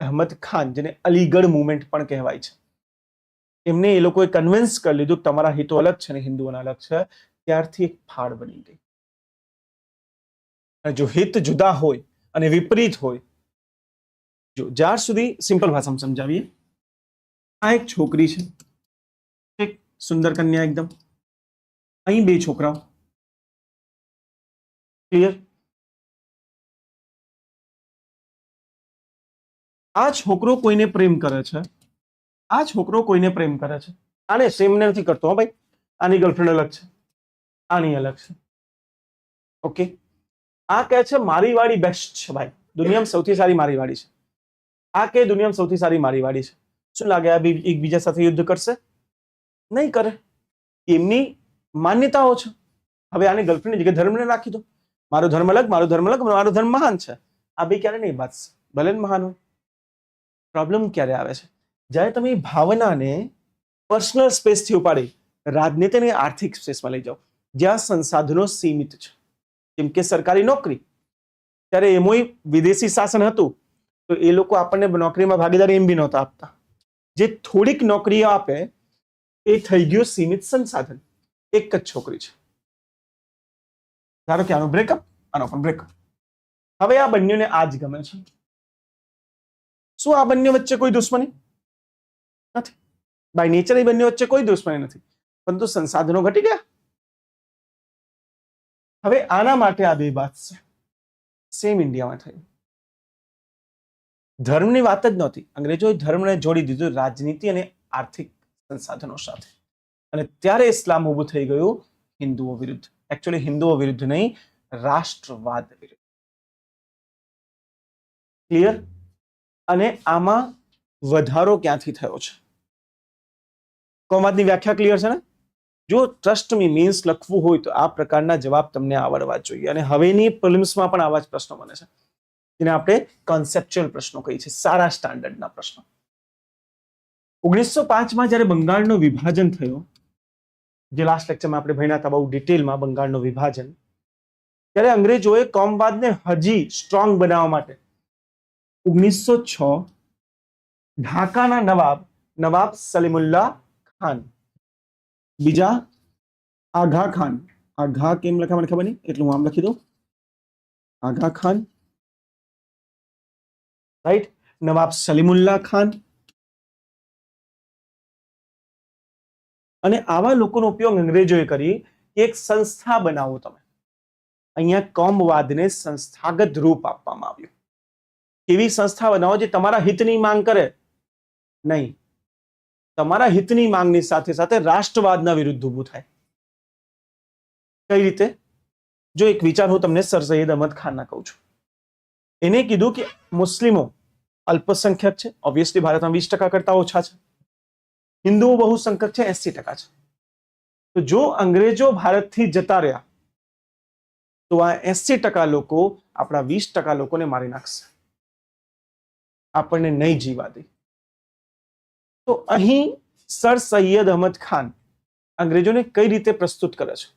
અહમદ ખાન, જેને અલીગઢ મુવમેન્ટ પણ કહેવાય છે, એમને એ લોકોએ કન્વિન્સ કરી લીધું કે તમારા હિતો અલગ છે ને હિન્દુઓના અલગ છે. ત્યારથી એક ફાળ બની ગઈ. જો હિત જુદા હોય અને વિપરીત હોય, જો જ્યાર સુધી સિમ્પલ ભાષામાં સમજાવીએ, આ એક છોકરી છે, એક સુંદર કન્યા એકદમ, અહીં બે છોકરાઓ, ક્લિયર? આ છોકરો કોઈને પ્રેમ કરે છે, આ છોકરો કોઈને પ્રેમ કરે છે. આને સેમ નથી કરતો, હો ભાઈ, આની ગર્લફ્રેન્ડ અલગ છે, આની અલગ છે, ઓકે. આ કહે છે મારી વાળી બેસ્ટ છે ભાઈ, દુનિયામાં સૌથી સારી મારી વાળી છે. આ કે દુનિયામાં સૌથી સારી મારી વાળી છે. શું લાગે આ એકબીજા સાથે યુદ્ધ કરશે? નહીં કરે. એમની માન્યતાઓ છે. હવે આની ગર્લફ્રેન્ડની જગ્યાએ ધર્મને રાખી દો, મારો ધર્મ અલગ, મારો ધર્મ અલગ, મારો ધર્મ મહાન છે. આ બે ક્યારે નહીં બાજશે, ભલે મહાન હોય. પ્રોબ્લેમ ક્યારે આવે છે? જ્યારે તમે ભાવનાને પર્સનલ સ્પેસથી ઉપાડી રાજનીતિની આર્થિક સ્પેસમાં લઈ જાઓ, જ્યાં સંસાધનો સીમિત છે, જેમ કે સરકારી નોકરી. ત્યારે એમાંય વિદેશી શાસન હતું તો એ લોકો આપણને નોકરીમાં ભાગીદારી એમ બી નહોતા આપતા. જે થોડીક નોકરીઓ આપે એ થઈ ગયું સીમિત સંસાધન. એક જ છોકરી છે, ધારો કે આનો બ્રેકઅપ, આનો પણ બ્રેકઅપ. હવે આ બંનેને આ જ ગમે છે. શું આ બંને વચ્ચે કોઈ દુશ્મની નથી? બાય નેચર એ બંને વચ્ચે કોઈ દુશ્મની નથી, પરંતુ સંસાધનો ઘટી ગયા. હવે આના માટે આ બે વાત છે. સેમ ઇન્ડિયામાં થયું. ધર્મની વાત જ નહોતી, અંગ્રેજોએ ધર્મને જોડી દીધું રાજનીતિ અને આર્થિક સંસાધનો સાથે, અને ત્યારે ઇસ્લામ ઊભું થઈ ગયું હિન્દુઓ વિરુદ્ધ. એકચ્યુઅલી હિન્દુઓ વિરુદ્ધ નહીં, રાષ્ટ્રવાદ વિરુદ્ધ. ક્લિયર? અને આમાં વધારો ક્યાંથી થયો છે? કોમવાદની વ્યાખ્યા ક્લિયર છે ને? જો ટ્રસ્ટ મી મીન્સ લખવું હોય તો આ પ્રકારના જવાબ તમને આવડવા જોઈએ. અને હવેની પ્રિલિમ્સમાં પણ આવા જ પ્રશ્નો બને છે, જેને આપણે કોન્સેપ્ચ્યુઅલ પ્રશ્નો કહીએ છીએ, સારા સ્ટાન્ડર્ડના પ્રશ્નો. 1905માં જ્યારે બંગાળનું વિભાજન થયું, જે લાસ્ટ લેક્ચરમાં આપણે ભણ્યા હતા બહુ ડિટેલમાં બંગાળનું વિભાજન, ત્યારે અંગ્રેજોએ કોમવાદને હજી સ્ટ્રોંગ બનાવવા માટે 1906 ઢાકાના નવાબ સલીમુલ્લાહ ખાન, બીજા આઘા ખાન, આઘા કેમ લખા મને ખબર નહીં, એટલું હું આમ લખી દઉં, આઘા ખાન, રાઈટ, નવાબ સલીમુલ્લાહ ખાન, અને આવા લોકોનો ઉપયોગ અંગ્રેજોએ કરી એક સંસ્થા બનાવો. તમે અહીંયા કોમવાદને સંસ્થાગત રૂપ આપવામાં આવ્યું. એવી સંસ્થા બનાવો જે તમારા હિતની માંગ કરે નહીં, તમારા હિતની માંગની સાથે સાથે રાષ્ટ્રવાદના વિરુદ્ધ ઊભું થાય. કઈ રીતે? જો એક વિચાર હું તમને સર સૈયદ અહમદ ખાનના કહું છું. એને કીધું કે મુસ્લિમો અલ્પસંખ્યક છે, ઓબ્વિયસલી ભારતમાં 20% કરતા ઓછા છે, હિન્દુઓ બહુસંખ્યક છે, 80% છે. તો જો અંગ્રેજો ભારતથી જતા રહ્યા તો આ 80% લોકો આપણા 20% લોકોને મારી નાખશે, આપણને નહીં જીવા દે. તો અહીં સર સૈયદ અહમદ ખાન અંગ્રેજોને કઈ રીતે પ્રસ્તુત કરે છે?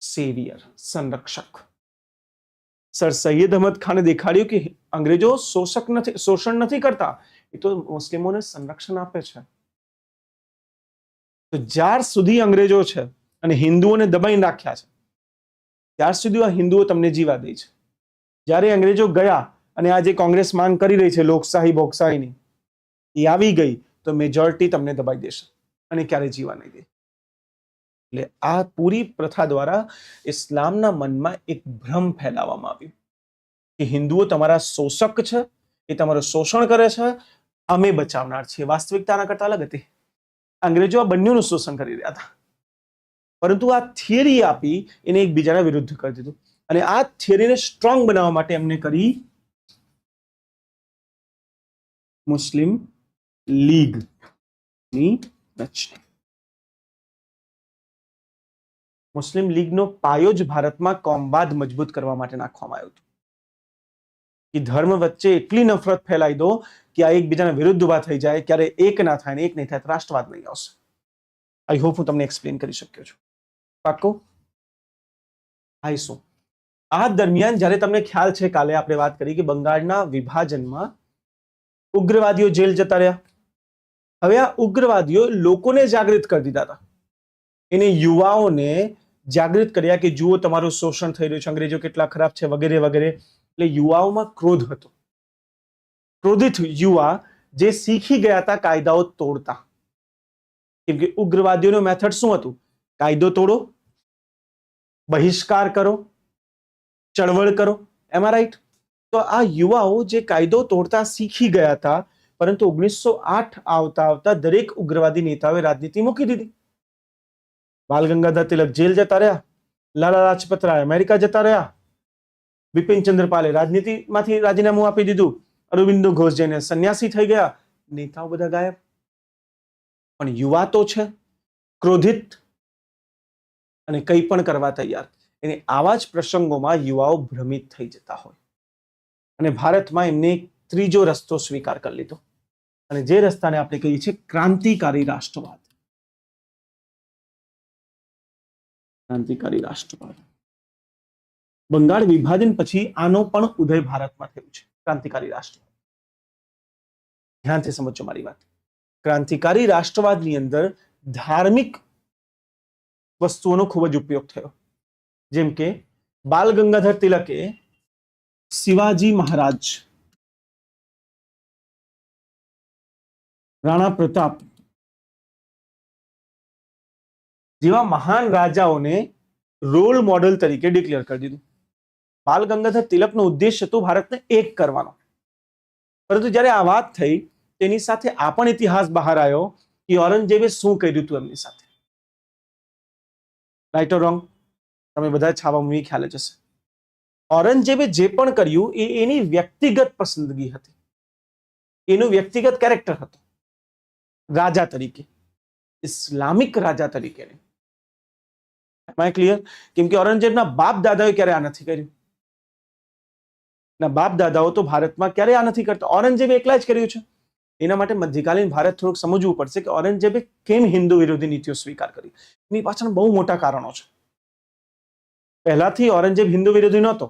સેવિયર, સંરક્ષક. સર સૈયદ અહમદ ખાને દેખાડ્યું કે અંગ્રેજો શોષણ નથી કરતા, એ તો મુસ્લિમોને સંરક્ષણ આપે છે. તો જ્યાર સુધી અંગ્રેજો છે અને હિન્દુઓને દબાઈને રાખ્યા છે, ત્યાર સુધી આ હિન્દુઓ તમને જીવા દે છે. જ્યારે અંગ્રેજો ગયા અને આ જે કોંગ્રેસ માંગ કરી રહી છે લોકશાહી બોકશાહીની, એ આવી ગઈ તો મેજોરિટી તમને દબાઈ દેશે અને ક્યારે જીવા નહીં દે. એટલે આ પૂરી પ્રથા દ્વારા ઇસ્લામના મનમાં એક ભ્રમ ફેલાવવામાં આવ્યું કે હિન્દુઓ તમારા શોષક છે, એ તમારું શોષણ કરે છે, અમે બચાવનાર છીએ. વાસ્તવિકતાના કરતા અલગ હતી. અંગ્રેજો આ બંનેનું શોષણ કરી રહ્યા હતા, પરંતુ આ થિયરી આપી એને એકબીજાના વિરુદ્ધ કરી દીધું. અને આ થિયરીને સ્ટ્રોંગ બનાવવા માટે એમને કરી મુસ્લિમ લીગની રચના. મુસ્લિમ લીગનો પાયો જ ભારતમાં કોમવાદ મજબૂત કરવા માટે નાખવામાં આવ્યો હતો કે ધર્મ વચ્ચે એટલી નફરત ફેલાઈ દો કે આ એકબીજાના વિરુદ્ધ ઉભા થઈ જાય, ક્યારે એક ના થાય ને એક નહીં થાય, રાષ્ટ્રવાદ નહીં આવશે. આઈ હોપ હું તમને એક્સપ્લેન કરી શક્યો છું. પાક્કો? આવીશું. આ દરમિયાન જ્યારે તમને ખ્યાલ છે, કાલે આપણે વાત કરી કે બંગાળના વિભાજનમાં ઉગ્રવાદીઓ જેલ જતા રહ્યા. હવે આ ઉગ્રવાદીઓ લોકોને જાગૃત કરી દીધા હતા, એને યુવાઓને જાગૃત કર્યા કે જુઓ તમારું શોષણ થઈ રહ્યું છે, અંગ્રેજો કેટલા ખરાબ છે, વગેરે વગેરે. એટલે યુવાઓમાં ક્રોધ હતો. ક્રોધિત યુવા જે શીખી ગયા હતા કાયદાઓ તોડતા. કેમ કે ઉગ્રવાદીઓનો મેથડ શું હતું? કાયદો તોડો, બહિષ્કાર કરો, ચળવળ કરો. એમ રાઈટ? તો આ યુવાઓ જે કાયદો તોડતા શીખી ગયા હતા, પરંતુ 1908 આવતા આવતા દરેક ઉગ્રવાદી નેતાઓએ રાજનીતિ મૂકી દીધી. બાલ ગંગાધર તિલક જેલ જતા રહ્યા, લાલા લાજપત રાય અમેરિકા જતા રહ્યા, બિપિનચંદ્ર પાલે રાજનીતિમાંથી રાજીનામું આપી દીધું, અરવિંદો ઘોષ જઈને સંન્યાસી થઈ ગયા, નેતાઓ બધા ગાયબ. પણ યુવા તો છે ક્રોધિત અને કંઈ પણ કરવા તૈયાર. અને આવા જ પ્રસંગોમાં યુવાઓ ભ્રમિત થઈ જતા હોય અને ભારતમાં એમને ત્રીજો રસ્તો સ્વીકાર કરી લીધો, અને જે રસ્તાને આપણે કહીએ છીએ ક્રાંતિકારી રાષ્ટ્રવાદ. ક્રાંતિકારી રાષ્ટ્રવાદ. બંગાળ વિભાજન પછી આનો પણ ઉદય ભારતમાં થયું છે. ક્રાંતિકારી રાષ્ટ્રવાદ. ધ્યાનથી સમજો મારી વાત. ક્રાંતિકારી રાષ્ટ્રવાદની અંદર ધાર્મિક વસ્તુઓનો ખૂબ જ ઉપયોગ થયો. જેમ કે બાલ ગંગાધર તિલકે શિવાજી મહારાજ, રાણા પ્રતાપ જેવા મહાન રાજાઓને રોલ મોડેલ તરીકે ડિક્લેર કરી દીધું. બાલ ગંગાધર તિલકનો ઉદ્દેશ હતો ભારતને એક કરવાનો, પરંતુ જ્યારે આ વાત થઈ તેની સાથે આ પણ ઇતિહાસ બહાર આવ્યો કે ઔરંગઝેબે શું કર્યું હતું એમની સાથે. Right or wrong? તમે બધા છાવા મૂવી ખ્યાલ જ હશે. ઔરંગઝેબે જે પણ કર્યું એ એની વ્યક્તિગત પસંદગી હતી, એનું વ્યક્તિગત કેરેક્ટર હતું રાજા તરીકે, ઇસ્લામિક રાજા તરીકે. ક્લિયર? કેમ કે ઔરંગઝેબના બાપ દાદાએ ક્યારે આ નથી કર્યું. બાપ દાદાઓ તો ભારતમાં ક્યારે આ નથી કરતા, ઔરંગઝેબે એકલા જ કર્યું છે. એના માટે મધ્યકાલીન ભારત થોડુંક સમજવું પડશે કે ઔરંગઝેબે કેમ હિન્દુ વિરોધી નીતિઓ સ્વીકાર કરી. એની પાછળ બહુ મોટા કારણો છે. પહેલાથી ઔરંગઝેબ હિન્દુ વિરોધી નહોતો,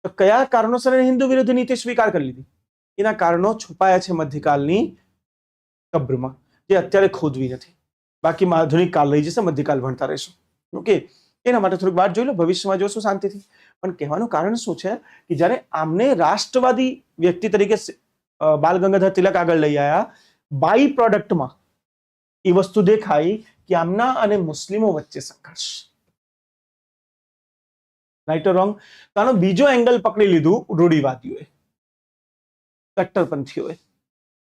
તો કયા કારણોસર હિન્દુ વિરોધી નીતિ સ્વીકાર કરી લીધી? એના કારણો છુપાયા છે મધ્યકાલની કબ્રમાં, જે અત્યારે ખોદવી નથી. બાકી આધુનિક કાળ લઈ જશે, મધ્યકાલ ભણતા રહીશું. ઓકે, એના માટે થોડીક વાત જોઈ લો, ભવિષ્યમાં જોશું શાંતિથી. પણ કહેવાનું કારણ શું છે કે જ્યારે આમને રાષ્ટ્રવાદી વ્યક્તિ તરીકે બાલ ગંગાધર તિલક આગળ લઈ આવ્યા, બાય પ્રોડક્ટમાં એ વસ્તુ દેખાઈ કે આમના અને મુસ્લિમો વચ્ચે સંઘર્ષ. Right or wrong? તો આનો બીજો એંગલ પકડી લીધું રૂઢિવાદીઓએ, કટ્ટરપંથીઓએ.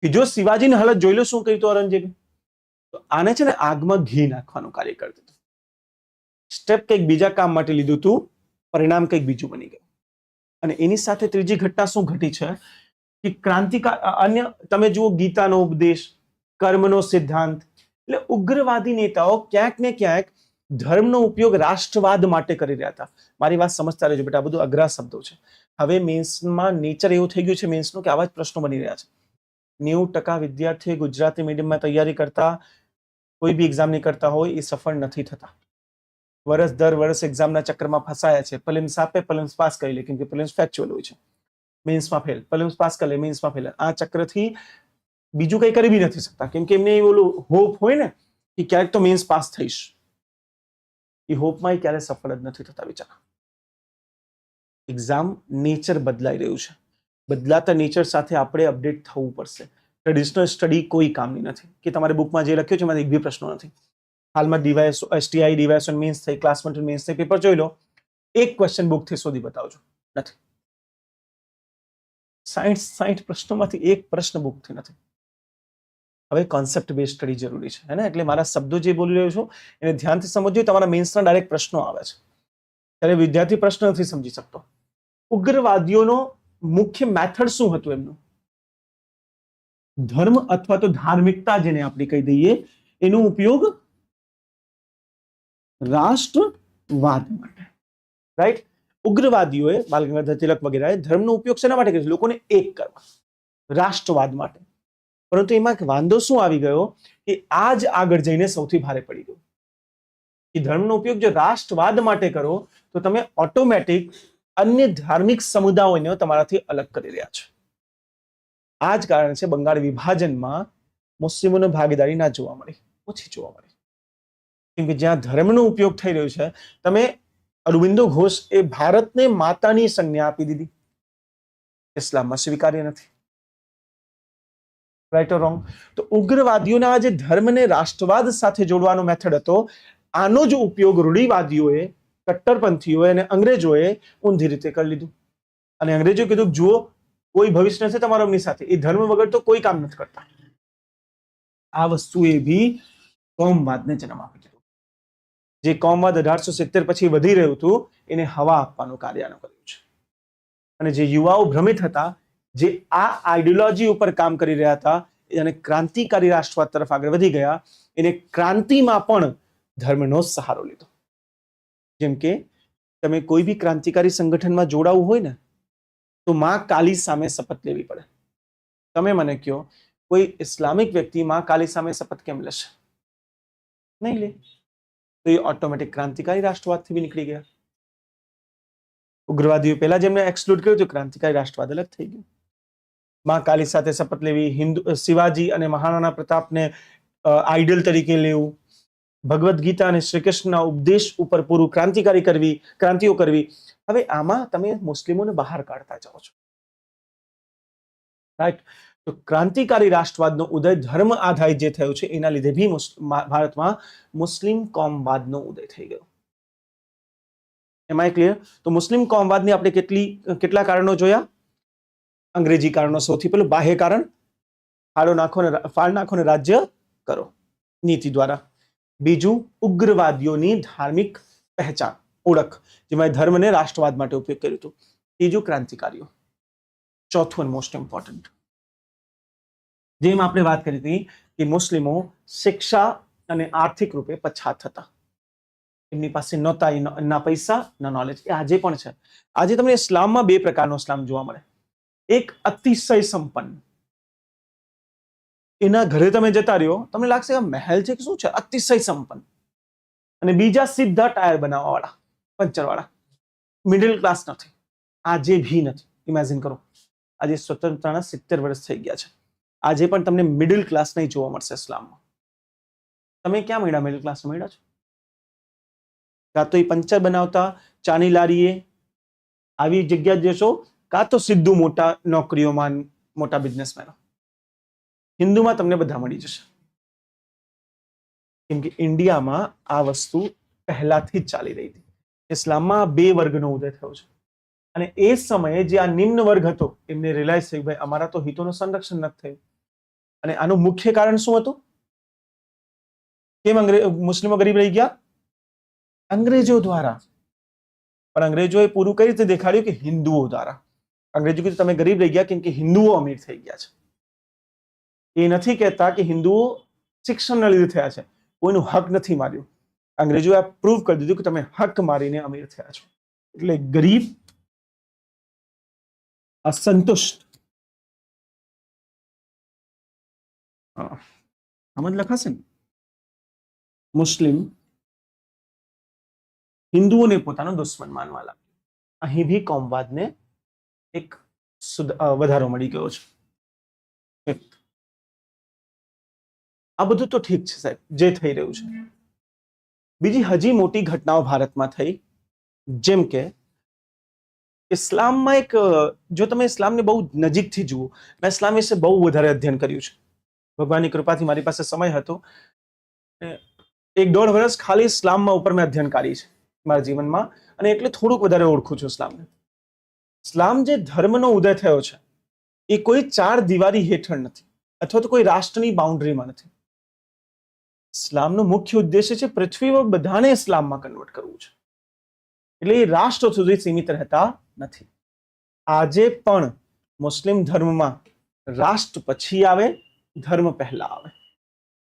કે જો શિવાજીની હાલત જોઈ લો શું કહ્યું હતું ઔરંગઝેબે, તો આને છે ને આગમાં ઘી નાખવાનું કાર્ય કરતું હતું. સ્ટેપ કંઈક બીજા કામ માટે લીધું હતું, પરિણામ કંઈક બીજું બની ગયું. અને એની સાથે ત્રીજી ઘટના શું ઘટી છે કે અન્ય તમે જુઓ ગીતાનો ઉપદેશ, કર્મનો સિદ્ધાંત. એટલે ઉગ્રવાદી નેતાઓ ક્યાંક ને ક્યાંક ધર્મનો ઉપયોગ રાષ્ટ્રવાદ માટે કરી રહ્યા હતા. મારી વાત સમજતા રહેજો બેટા, બધું અઘરા શબ્દો છે. હવે મેન્સમાં નેચર એવું થઈ ગયું છે મેન્સનું કે આવા જ પ્રશ્નો બની રહ્યા છે. 90% વિદ્યાર્થીઓ ગુજરાતી મીડિયમમાં તૈયારી કરતા કોઈ બી એક્ઝામ નહીં કરતા હોય એ સફળ નથી થતા. વર્ષ દર વર્ષ એક્ઝામના ચક્કરમાં ફસાયા છે. પ્રિલિમ્સ આપે, પ્રિલિમ્સ પાસ કરી લે, કેમ કે પ્રિલિમ્સ ફેક્ચ્યુઅલ હોય છે. મેન્સમાં ફેલ, પ્રિલિમ્સ પાસ કરી લે, મેન્સમાં ફેલ. આ ચક્રથી બીજું કંઈ કરી બી નથી શકતા, કેમ કે એમને ઓલું હોપ હોય ને કે ક્યારેક તો મેન્સ પાસ થઈશ. એ હોપમાં ક્યારે સફળ જ નથી થતા બિચારા. એક્ઝામ નેચર બદલાઈ રહ્યું છે. બદલાતા નેચર સાથે આપણે અપડેટ થવું પડશે. ટ્રેડિશનલ સ્ટડી કોઈ કામની નથી કે તમારે બુકમાં જે લખ્યું છે એમાંથી એક બી પ્રશ્નો નથી. હાલમાં ડીવાયએસ, એસટીઆઈ, ડીવાયએસ મેન્સ થઈ, ક્લાસ 1 મેન્સ થઈ, પેપર જોઈ લો, એક ક્વેશ્ચન બુકથી શોધી બતાવજો, નથી. 60 પ્રશ્નોમાંથી એક પ્રશ્ન બુકથી નથી. હવે કોન્સેપ્ટ બેઝ સ્ટડી જરૂરી છે, હે ને? એટલે મારા શબ્દો જે બોલી રહ્યો છું એને ધ્યાનથી સમજજો. તમારા મેન્સના ડાયરેક્ટ પ્રશ્નો આવે છે ત્યારે વિદ્યાર્થી પ્રશ્ન નથી સમજી શકતો. ઉગ્રવાદીઓનો મુખ્ય મેથડ શું હતું એમનું? ધર્મ અથવા તો ધાર્મિકતા જેને આપણે કહી દઈએ, એનો ઉપયોગ રાષ્ટ્રવાદ માટે, રાઈટ? ઉગ્રવાદીઓએ, બાલ ગંગાધર તિલક વગેરેએ ધર્મનો ઉપયોગ શેના માટે કર્યો? લોકોને એક કરવા, રાષ્ટ્રવાદ માટે. પરંતુ એમાં એક વાંધો શું આવી ગયો કે આ જ આગળ જઈને સૌથી ભારે પડી ગયું કે ધર્મનો ઉપયોગ જો રાષ્ટ્રવાદ માટે કરો તો તમે ઓટોમેટિક અન્ય ધાર્મિક સમુદાયોને તમારાથી અલગ કરી રહ્યા છો. આ જ કારણ છે બંગાળ વિભાજનમાં મુસ્લિમોની ભાગીદારી ના જોવા મળી, ઓછી જોવા મળી. કેમ કે જ્યાં ધર્મનો ઉપયોગ થઈ રહ્યો છે, તમે અરવિંદો ઘોષ એ ભારતને માતાની સંજ્ઞા આપી દીધી, ઇસ્લામમાં સ્વીકાર્ય નથી. Right or wrong? તો ઉગ્રવાદીઓના આ જે ધર્મને રાષ્ટ્રવાદ સાથે જોડવાનો મેથડ હતો, આનો જ ઉપયોગ રૂઢિવાદીઓએ, કટ્ટરપંથીઓએ અને અંગ્રેજોએ ઊંધી રીતે કરી લીધું. અને અંગ્રેજોએ કીધું, જુઓ, કોઈ ભવિષ્ય નથી તમારો એમની સાથે, એ ધર્મ વગર તો કોઈ કામ નથી કરતા. આ વસ્તુએ બી કોમવાદને જન્મ આપી દીધો. જે કોમવાદ 1870 પછી વધી રહ્યું હતું એને હવા આપવાનું કાર્ય કર્યું છે. અને જે યુવાઓ ભ્રમિત હતા, જે આ આઈડિયોલોજી ઉપર કામ કરી રહ્યા હતા અને ક્રાંતિકારી રાષ્ટ્રવાદ તરફ આગળ વધી ગયા, એને ક્રાંતિમાં પણ ધર્મનો સહારો લીધો. જેમ કે તમે કોઈ બી ક્રાંતિકારી સંગઠનમાં જોડાવું હોય ને તો માં કાલી સામે શપથ લેવી પડે. તમે મને કહો, કોઈ ઇસ્લામિક વ્યક્તિ માં કાલી સામે શપથ કેમ લેશે? નહીં લે. તો એ ઓટોમેટિક ક્રાંતિકારી રાષ્ટ્રવાદથી બી નીકળી ગયા. ઉગ્રવાદીઓ પહેલા જેમને એક્સક્લુડ કર્યું હતું, ક્રાંતિકારી રાષ્ટ્રવાદ અલગ થઈ ગયું. માં કાલી સાથે શપથ લેવી, હિન્દુ શિવાજી અને મહારાણા પ્રતાપને આઈડલ તરીકે લેવું, ભગવદ્ ગીતા અને શ્રી કૃષ્ણના ઉપદેશ ઉપર પૂરું ક્રાંતિઓ કરવી. હવે આમાં તમે મુસ્લિમોને બહાર કાઢતા જાઓ છો, રાઈટ? તો ક્રાંતિકારી રાષ્ટ્રવાદનો ઉદય ધર્મ આધારિત જે થયો છે એના લીધે બી ભારતમાં મુસ્લિમ કોમવાદનો ઉદય થઈ ગયો. એમ આઈ ક્લિયર? તો મુસ્લિમ કોમવાદની આપણે કેટલા કારણો જોયા? અંગ્રેજી કારણો સૌથી પહેલું, બાહ્ય કારણ, ફાળ નાખો ને રાજ્ય કરો, નીતિ દ્વારા. બીજું, ઉગ્રવાદીઓની ધાર્મિક પહેચાન, ઓળખ, જેમાં ધર્મને રાષ્ટ્રવાદ માટે ઉપયોગ કર્યું હતું. ત્રીજું, ક્રાંતિકારીઓ. ચોથું અને મોસ્ટ ઇમ્પોર્ટન્ટ, જેમ આપણે વાત કરી હતી કે મુસ્લિમો શિક્ષા અને આર્થિક રૂપે પછાત હતા. એમની પાસે નહોતા ના પૈસા ના નોલેજ. એ આજે પણ છે. આજે તમને ઇસ્લામમાં બે પ્રકારનો ઇસ્લામ જોવા મળે. એક અતિશય સંપન્ન, એના ઘરે તમે જતા રહ્યો, તમને લાગશે કે મહેલ છે કે શું છે, અતિશય સંપન્ન. અને બીજા સીધા ટાયર બનાવવા વાળા, પંચર વાળા, મિડલ ક્લાસ નથી, આજે ભી નથી. ઇમેજિન કરો, આજે સ્વતંત્રતાના 70 વર્ષ થઈ ગયા છે, આજે પણ તમને મિડલ ક્લાસ નહીં જોવા મળશે ઇસ્લામમાં. તમે ક્યાં મળ્યા મિડલ ક્લાસ મળ્યા છો? કાં તો એ પંચર બનાવતા, ચાની લારીએ આવી જગ્યા જશો, કાં તો સીધું મોટા નોકરીઓમાં, મોટા બિઝનેસમેનો. હિન્દુમાં તમને બધા મળી જશે, કેમ કે ઇન્ડિયામાં આ વસ્તુ પહેલાથી જ ચાલી રહી હતી. ઇસ્લામમાં બે વર્ગનો ઉદય થયો છે. અને એ સમયે જે આ નિમ્ન વર્ગ હતો એમને રિયલાઇઝ થયું, ભાઈ અમારા તો હિતોનું સંરક્ષણ નથી થયું. અને આનું મુખ્ય કારણ શું હતું? કેમ મુસ્લિમો ગરીબ રહી ગયા? અંગ્રેજો દ્વારા. પણ અંગ્રેજોએ પૂરું કઈ રીતે દેખાડ્યું? કે હિન્દુઓ દ્વારા. અંગ્રેજો કીધું તમે ગરીબ રહી ગયા કેમ કે હિન્દુઓ અમીર થઈ ગયા છે. એ નથી કહેતા કે હિન્દુઓ શિક્ષણના લીધે થયા છે, કોઈનું હક નથી માર્યું. અંગ્રેજોએ પ્રૂવ કરી દીધું કે તમે હક મારીને અમીર થયા છો. એટલે ગરીબ, અસંતુષ્ટ, આમ જ લખાશે ને, મુસ્લિમ હિન્દુઓને પોતાનો દુશ્મન માનવા લાગ્યો। અહીં ભી કોમવાદને એક વધારો મળી ગયો છે। આ બધું તો ઠીક છે સાહેબ, જે થઈ રહ્યું છે। બીજી હજી મોટી ઘટનાઓ ભારતમાં થઈ, જેમ કે ઇસ્લામમાં એક, જો તમે ઇસ્લામને બહુ નજીકથી જુઓ, મેં ઇસ્લામ વિશે બહુ વધારે અધ્યયન કર્યું છે, ભગવાનની કૃપાથી મારી પાસે સમય હતો, 1-1.5 વર્ષ ખાલી ઇસ્લામમાં ઉપર મેં અધ્યયન કર્યું છે મારા જીવનમાં, અને એટલે થોડુંક વધારે ઓળખું છું ઇસ્લામને। ઇસ્લામ જે ધર્મનો ઉદય થયો છે એ કોઈ 4 દિવારી હેઠળ નથી, અથવા તો કોઈ રાષ્ટ્રની બાઉન્ડ્રીમાં નથી। ઇસ્લામનો મુખ્ય ઉદ્દેશ્ય છે પૃથ્વી પર બધાને ઇસ્લામમાં કન્વર્ટ કરવું છે, એટલે એ રાષ્ટ્ર સુધી સીમિત રહેતા નથી। આજે પણ મુસ્લિમ ધર્મમાં રાષ્ટ્ર પછી આવે, ધર્મ પહેલા આવે।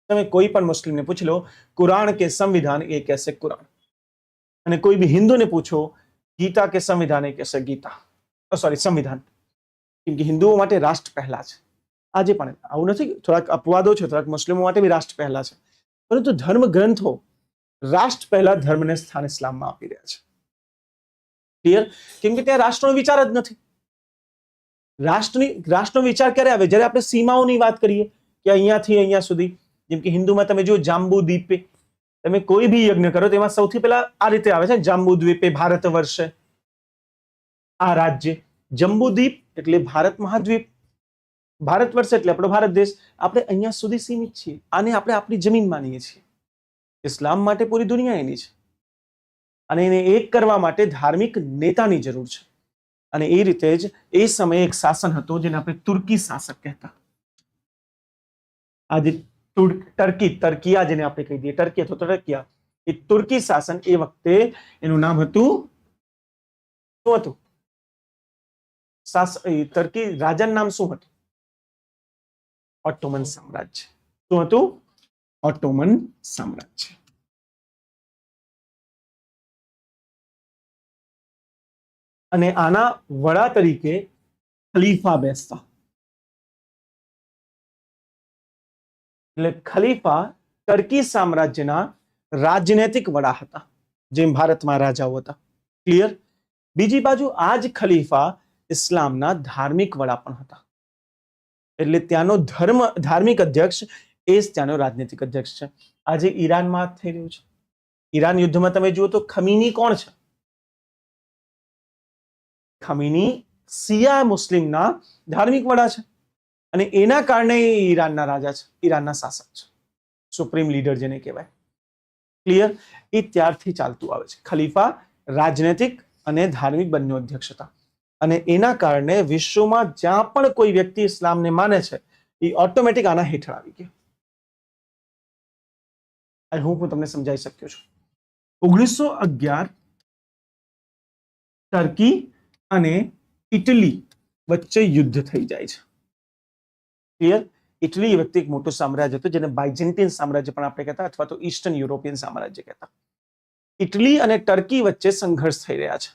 તમે કોઈ પણ મુસ્લિમને પૂછી લો कुरान के संविधान એ कैसे कुरान, અને કોઈ भी હિન્દુને પૂછો ગીતા કે સંવિધાન એ कैसे ગીતા, સોરી સંવિધાન, કેમ કે હિન્દુઓ માટે રાષ્ટ્ર પહેલા છે। આજે પણ આવું નથી, થોડાક અપવાદો છે, થોડાક મુસ્લિમો માટે બી રાષ્ટ્ર પહેલા છે, પરંતુ ધર્મ ગ્રંથો રાષ્ટ્ર પહેલા ધર્મને સ્થાન ઇસ્લામમાં આપી રહ્યા છે। ક્લિયર? કેમ કે ત્યાં રાષ્ટ્રનો વિચાર જ નથી। રાષ્ટ્રનો વિચાર ક્યારે આવે? જ્યારે આપણે સીમાઓની વાત કરીએ કે અહીંયાથી અહીંયા સુધી, જેમ કે હિન્દુમાં તમે જો જાંબુ દ્વીપે, તમે કોઈ બી યજ્ઞ કરો તેમાં સૌથી પહેલા આ રીતે આવે છે, જાંબુ દ્વીપે ભારત વર્ષે, આ રાજ્ય, જંબુદ્વીપ એટલે ભારત મહાદ્વીપ, ભારત વર્ષ એટલે આપણો ભારત દેશ, આપણે અહીંયા સુધી સીમિત છીએ, આને આપણે આપણી જમીન માનીએ છીએ। ઇસ્લામ માટે પૂરી દુનિયા એની છે, અને એને એક કરવા માટે ધાર્મિક નેતાની જરૂર છે। અને એ રીતે જ એ સમયે એક શાસન હતો જેને આપણે તુર્કી શાસક કહેતા। આજે ટર્કિયા જેને આપણે કહી દઈએ, ટર્કી અથવા ટર્કિયા, એ તુર્કી શાસન એ વખતે એનું નામ હતું, શું હતું? ટર્કી રાજાનું નામ શું હતું? ઓટોમન સામ્રાજ્ય। શું હતું? ઓટોમન સામ્રાજ્ય। અને આના વડા તરીકે ખલીફા બેસતા, એટલે ખલીફા ટર્કી સામ્રાજ્યના રાજનૈતિક વડા હતા, જેમ ભારતમાં રાજાઓ હતા। ક્લિયર? બીજી બાજુ આ જ ખલીફા ઇસ્લામના ધાર્મિક વડા પણ હતા, એટલે ત્યાંનો ધાર્મિક અધ્યક્ષ એ જ ત્યાંનો રાજનૈતિક અધ્યક્ષ છે। આજે ઈરાનમાં થઈ રહ્યું છે, ઈરાન યુદ્ધમાં તમે જુઓ તો ખમીની કોણ છે? ખમીની શિયા મુસ્લિમના ધાર્મિક વડા છે, અને એના કારણે ઈરાનના રાજા છે, ઈરાનના શાસક છે, સુપ્રીમ લીડર જેને કહેવાય। ક્લિયર? એ ત્યારથી ચાલતું આવે છે। ખલીફા રાજનૈતિક અને ધાર્મિક બંને અધ્યક્ષ હતા, અને એના કારણે વિશ્વમાં જ્યાં પણ કોઈ વ્યક્તિ ઇસ્લામને માને છે એ ઓટોમેટિક આના હેઠળ આવી ગયો। આઈ હોપ હું તમને સમજાવી શક્યો છું। 1911 ટર્કી અને ઇટલી વચ્ચે યુદ્ધ થઈ જાય છે। ક્લિયર? ઇટલી એ વખતે એક મોટું સામ્રાજ્ય હતું, જેને બાયઝેન્ટિયન સામ્રાજ્ય પણ આપણે કહેતા, અથવા તો ઈસ્ટર્ન યુરોપિયન સામ્રાજ્ય કહેતા। ઇટલી અને ટર્કી વચ્ચે સંઘર્ષ થઈ રહ્યા છે।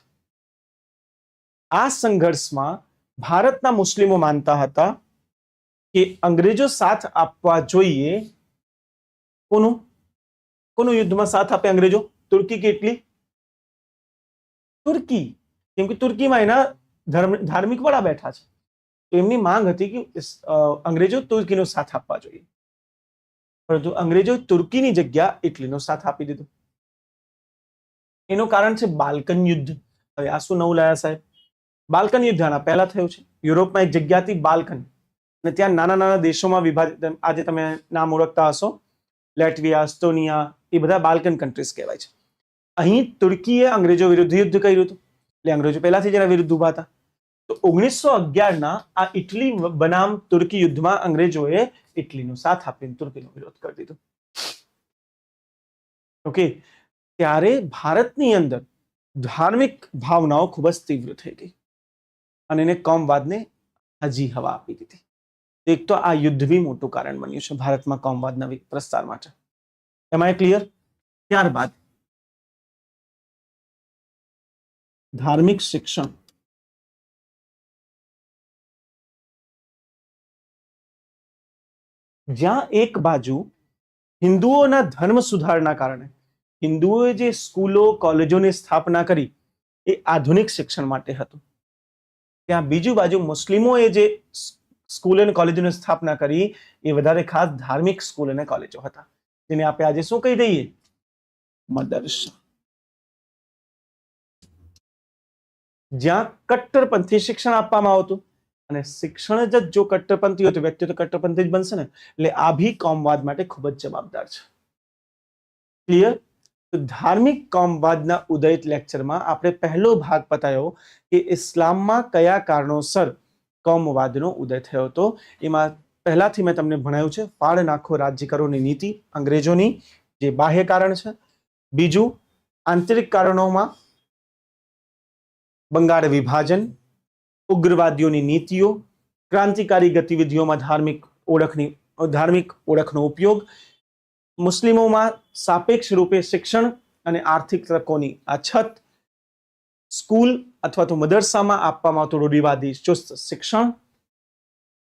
આ સંઘર્ષમાં ભારતના મુસ્લિમો માનતા હતા કે અંગ્રેજો સાથ આપવા જોઈએ। કોનું યુદ્ધમાં સાથ આપે અંગ્રેજો? તુર્કી કે ઇટલી? તુર્કી, કેમ કે તુર્કીમાં એના ધાર્મિક વડા બેઠા છે, તો એમની માંગ હતી કે અંગ્રેજો તુર્કીનો સાથ આપવા જોઈએ, પરંતુ અંગ્રેજો તુર્કીની જગ્યા ઇટલીનો સાથ આપી દીધો। એનું કારણ છે બાલ્કન યુદ્ધ। હવે આ શું નવું લાયા સાહેબ? બાલ્કન યુદ્ધ આના પહેલા થયું છે, યુરોપમાં એક જગ્યા હતી બાલ્કન, અને ત્યાં નાના નાના દેશોમાં વિભાજિત, આજે તમે નામ ઓળખતા હશો, લેટવિયા, એસ્ટોનિયા, એ બધા બાલ્કન કન્ટ્રીઝ કહેવાય છે। અહીં તુર્કીએ અંગ્રેજો વિરુદ્ધ યુદ્ધ કર્યું હતું, એટલે અંગ્રેજો પહેલાથી જ એના વિરુદ્ધ ઉભા હતા। તો 1911ના આ ઇટલી બનામ તુર્કી યુદ્ધમાં અંગ્રેજોએ ઇટલીનો સાથ આપીને તુર્કીનો વિરોધ કરી દીધો। ઓકે, ત્યારે ભારતની અંદર ધાર્મિક ભાવનાઓ ખૂબ જ તીવ્ર થઈ ગઈ, અને એને કોમવાદને હજી હવા આપી દીધી। એક તો આ યુદ્ધ બી મોટું કારણ બન્યું છે ભારતમાં કોમવાદના પ્રસાર માટે। એમાં ક્લિયર? ત્યારબાદ ધાર્મિક શિક્ષણ, જ્યાં એક બાજુ હિન્દુઓના ધર્મ સુધારના કારણે હિન્દુઓએ જે સ્કૂલો કોલેજોની સ્થાપના કરી એ આધુનિક શિક્ષણ માટે હતું. ત્યાં બીજી બાજુ મુસ્લિમોએ જે સ્કૂલ અને કોલેજોની સ્થાપના કરી એ વધારે ખાસ ધાર્મિક સ્કૂલ અને કોલેજો હતા, જેને આપણે આજે શું કહી દઈએ? મદરસા. જ્યાં કટ્ટરપંથી શિક્ષણ આપવામાં આવતું, અને શિક્ષણ જ જો કટ્ટરપંથી હોય તો વ્યક્તિ તો કટ્ટરપંથી જ બનશે ને. એટલે આ ભી કોમવાદ માટે ખૂબ જ જવાબદાર છે. ક્લિયર? તો ધાર્મિક કોમવાદના ઉદય લેક્ચરમાં આપણે પહેલો ભાગ પતાયો કે ઇસ્લામમાં કયા કારણોસર કોમવાદનો ઉદય થયો હતો. એમાં પહેલાથી મેં તમને ભણાવ્યું છે ફાળ નાખો રાજ્યકરોની નીતિ અંગ્રેજોની, જે બાહ્ય કારણ છે. બીજું, આંતરિક કારણોમાં બંગાળ વિભાજન, ઉગ્રવાદીઓની નીતિઓ, ક્રાંતિકારી ગતિવિધિઓમાં ધાર્મિક ઓળખનો ઉપયોગ, મુસ્લિમોમાં સાપેક્ષ રૂપે શિક્ષણ અને આર્થિક તકોની અછત, સ્કૂલ અથવા તો મદરસામાં આપવામાં આવતું રૂઢિવાદી ચુસ્ત શિક્ષણ.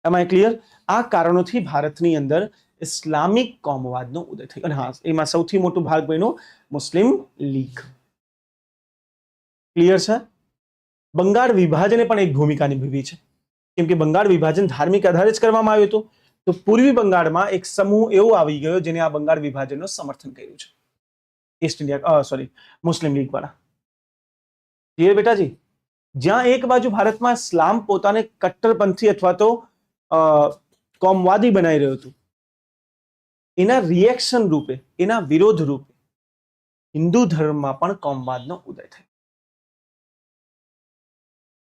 એમાં ક્લિયર? આ કારણોથી ભારતની અંદર ઇસ્લામિક કોમવાદનો ઉદય થયો. અને હા, એમાં સૌથી મોટો ભાગ બન્યો મુસ્લિમ લીગ. ક્લિયર છે? બંગાળ વિભાજને પણ એક ભૂમિકા નિભાવી છે, કેમ કે બંગાળ વિભાજન ધાર્મિક આધારે જ કરવામાં આવ્યું હતું. તો પૂર્વી બંગાળમાં એક સમૂહ એવો આવી ગયો જેને આ બંગાળ વિભાજનનું સમર્થન કર્યું છે, મુસ્લિમ લીગ વાળા. ક્લિયર બેટાજી? જ્યાં એક બાજુ ભારતમાં ઇસ્લામ પોતાને કટ્ટરપંથી અથવા તો કોમવાદી બનાવી રહ્યું હતું, એના રિએક્શન રૂપે, એના વિરોધ રૂપે હિન્દુ ધર્મમાં પણ કોમવાદનો ઉદય થયો.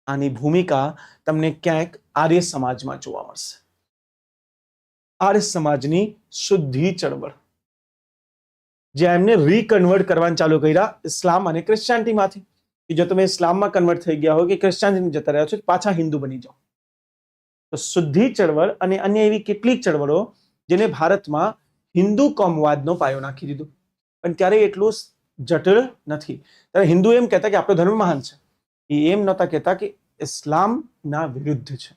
આની ભૂમિકા તમને ક્યાંક આર્ય સમાજમાં જોવા મળશે. આર્ય સમાજની શુદ્ધિ ચળવળ, જ્યાં એમને રીકન્વર્ટ કરવાનું ચાલુ કર્યા ઇસ્લામ અને ક્રિશ્ચિયાનિટીમાંથી. કે જો તમે ઇસ્લામમાં કન્વર્ટ થઈ ગયા હોય કે ક્રિશ્ચિયાનિટી જતા રહ્યા છો, પાછા હિન્દુ બની જાઓ. તો શુદ્ધિ ચળવળ અને અન્ય એવી કેટલીક ચળવળો જેને ભારતમાં હિન્દુ કોમવાદનો પાયો નાખી દીધો. પણ ત્યારે એટલું જટિલ નથી. ત્યારે હિન્દુ એમ કહેતા કે આપણો ધર્મ મહાન છે, એ એમ નહોતા કહેતા કે ઇસ્લામના વિરુદ્ધ છે.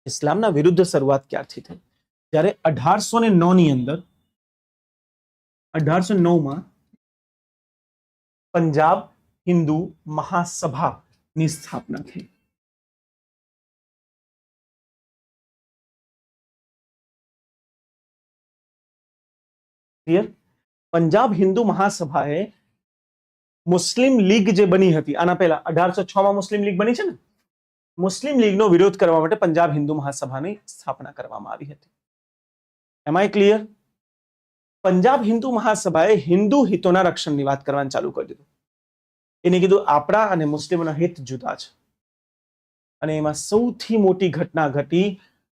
ઇસ્લામના વિરુદ્ધ શરૂઆત ક્યારથી થઈ? જ્યારે 1809 ની અંદર 1809માં પંજાબ હિન્દુ મહાસભાની સ્થાપના થઈ. ક્લિયર? પંજાબ હિન્દુ મહાસભાએ મુસ્લિમ લીગ જે બની હતી આના પહેલા 1806માં મુસ્લિમ લીગ બની છે ને, મુસ્લિમ લીગનો વિરોધ કરવા માટે પંજાબ હિન્દુ મહાસભાની સ્થાપના કરવામાં આવી હતી. એમ આઈ ક્લિયર? પંજાબ હિન્દુ મહાસભાએ હિન્દુ હિતોના રક્ષણની વાત કરવાનું ચાલુ કરી દીધું. એને કીધું આપણા અને મુસ્લિમોના હિત જુદા છે. અને એમાં સૌથી મોટી ઘટના ઘટી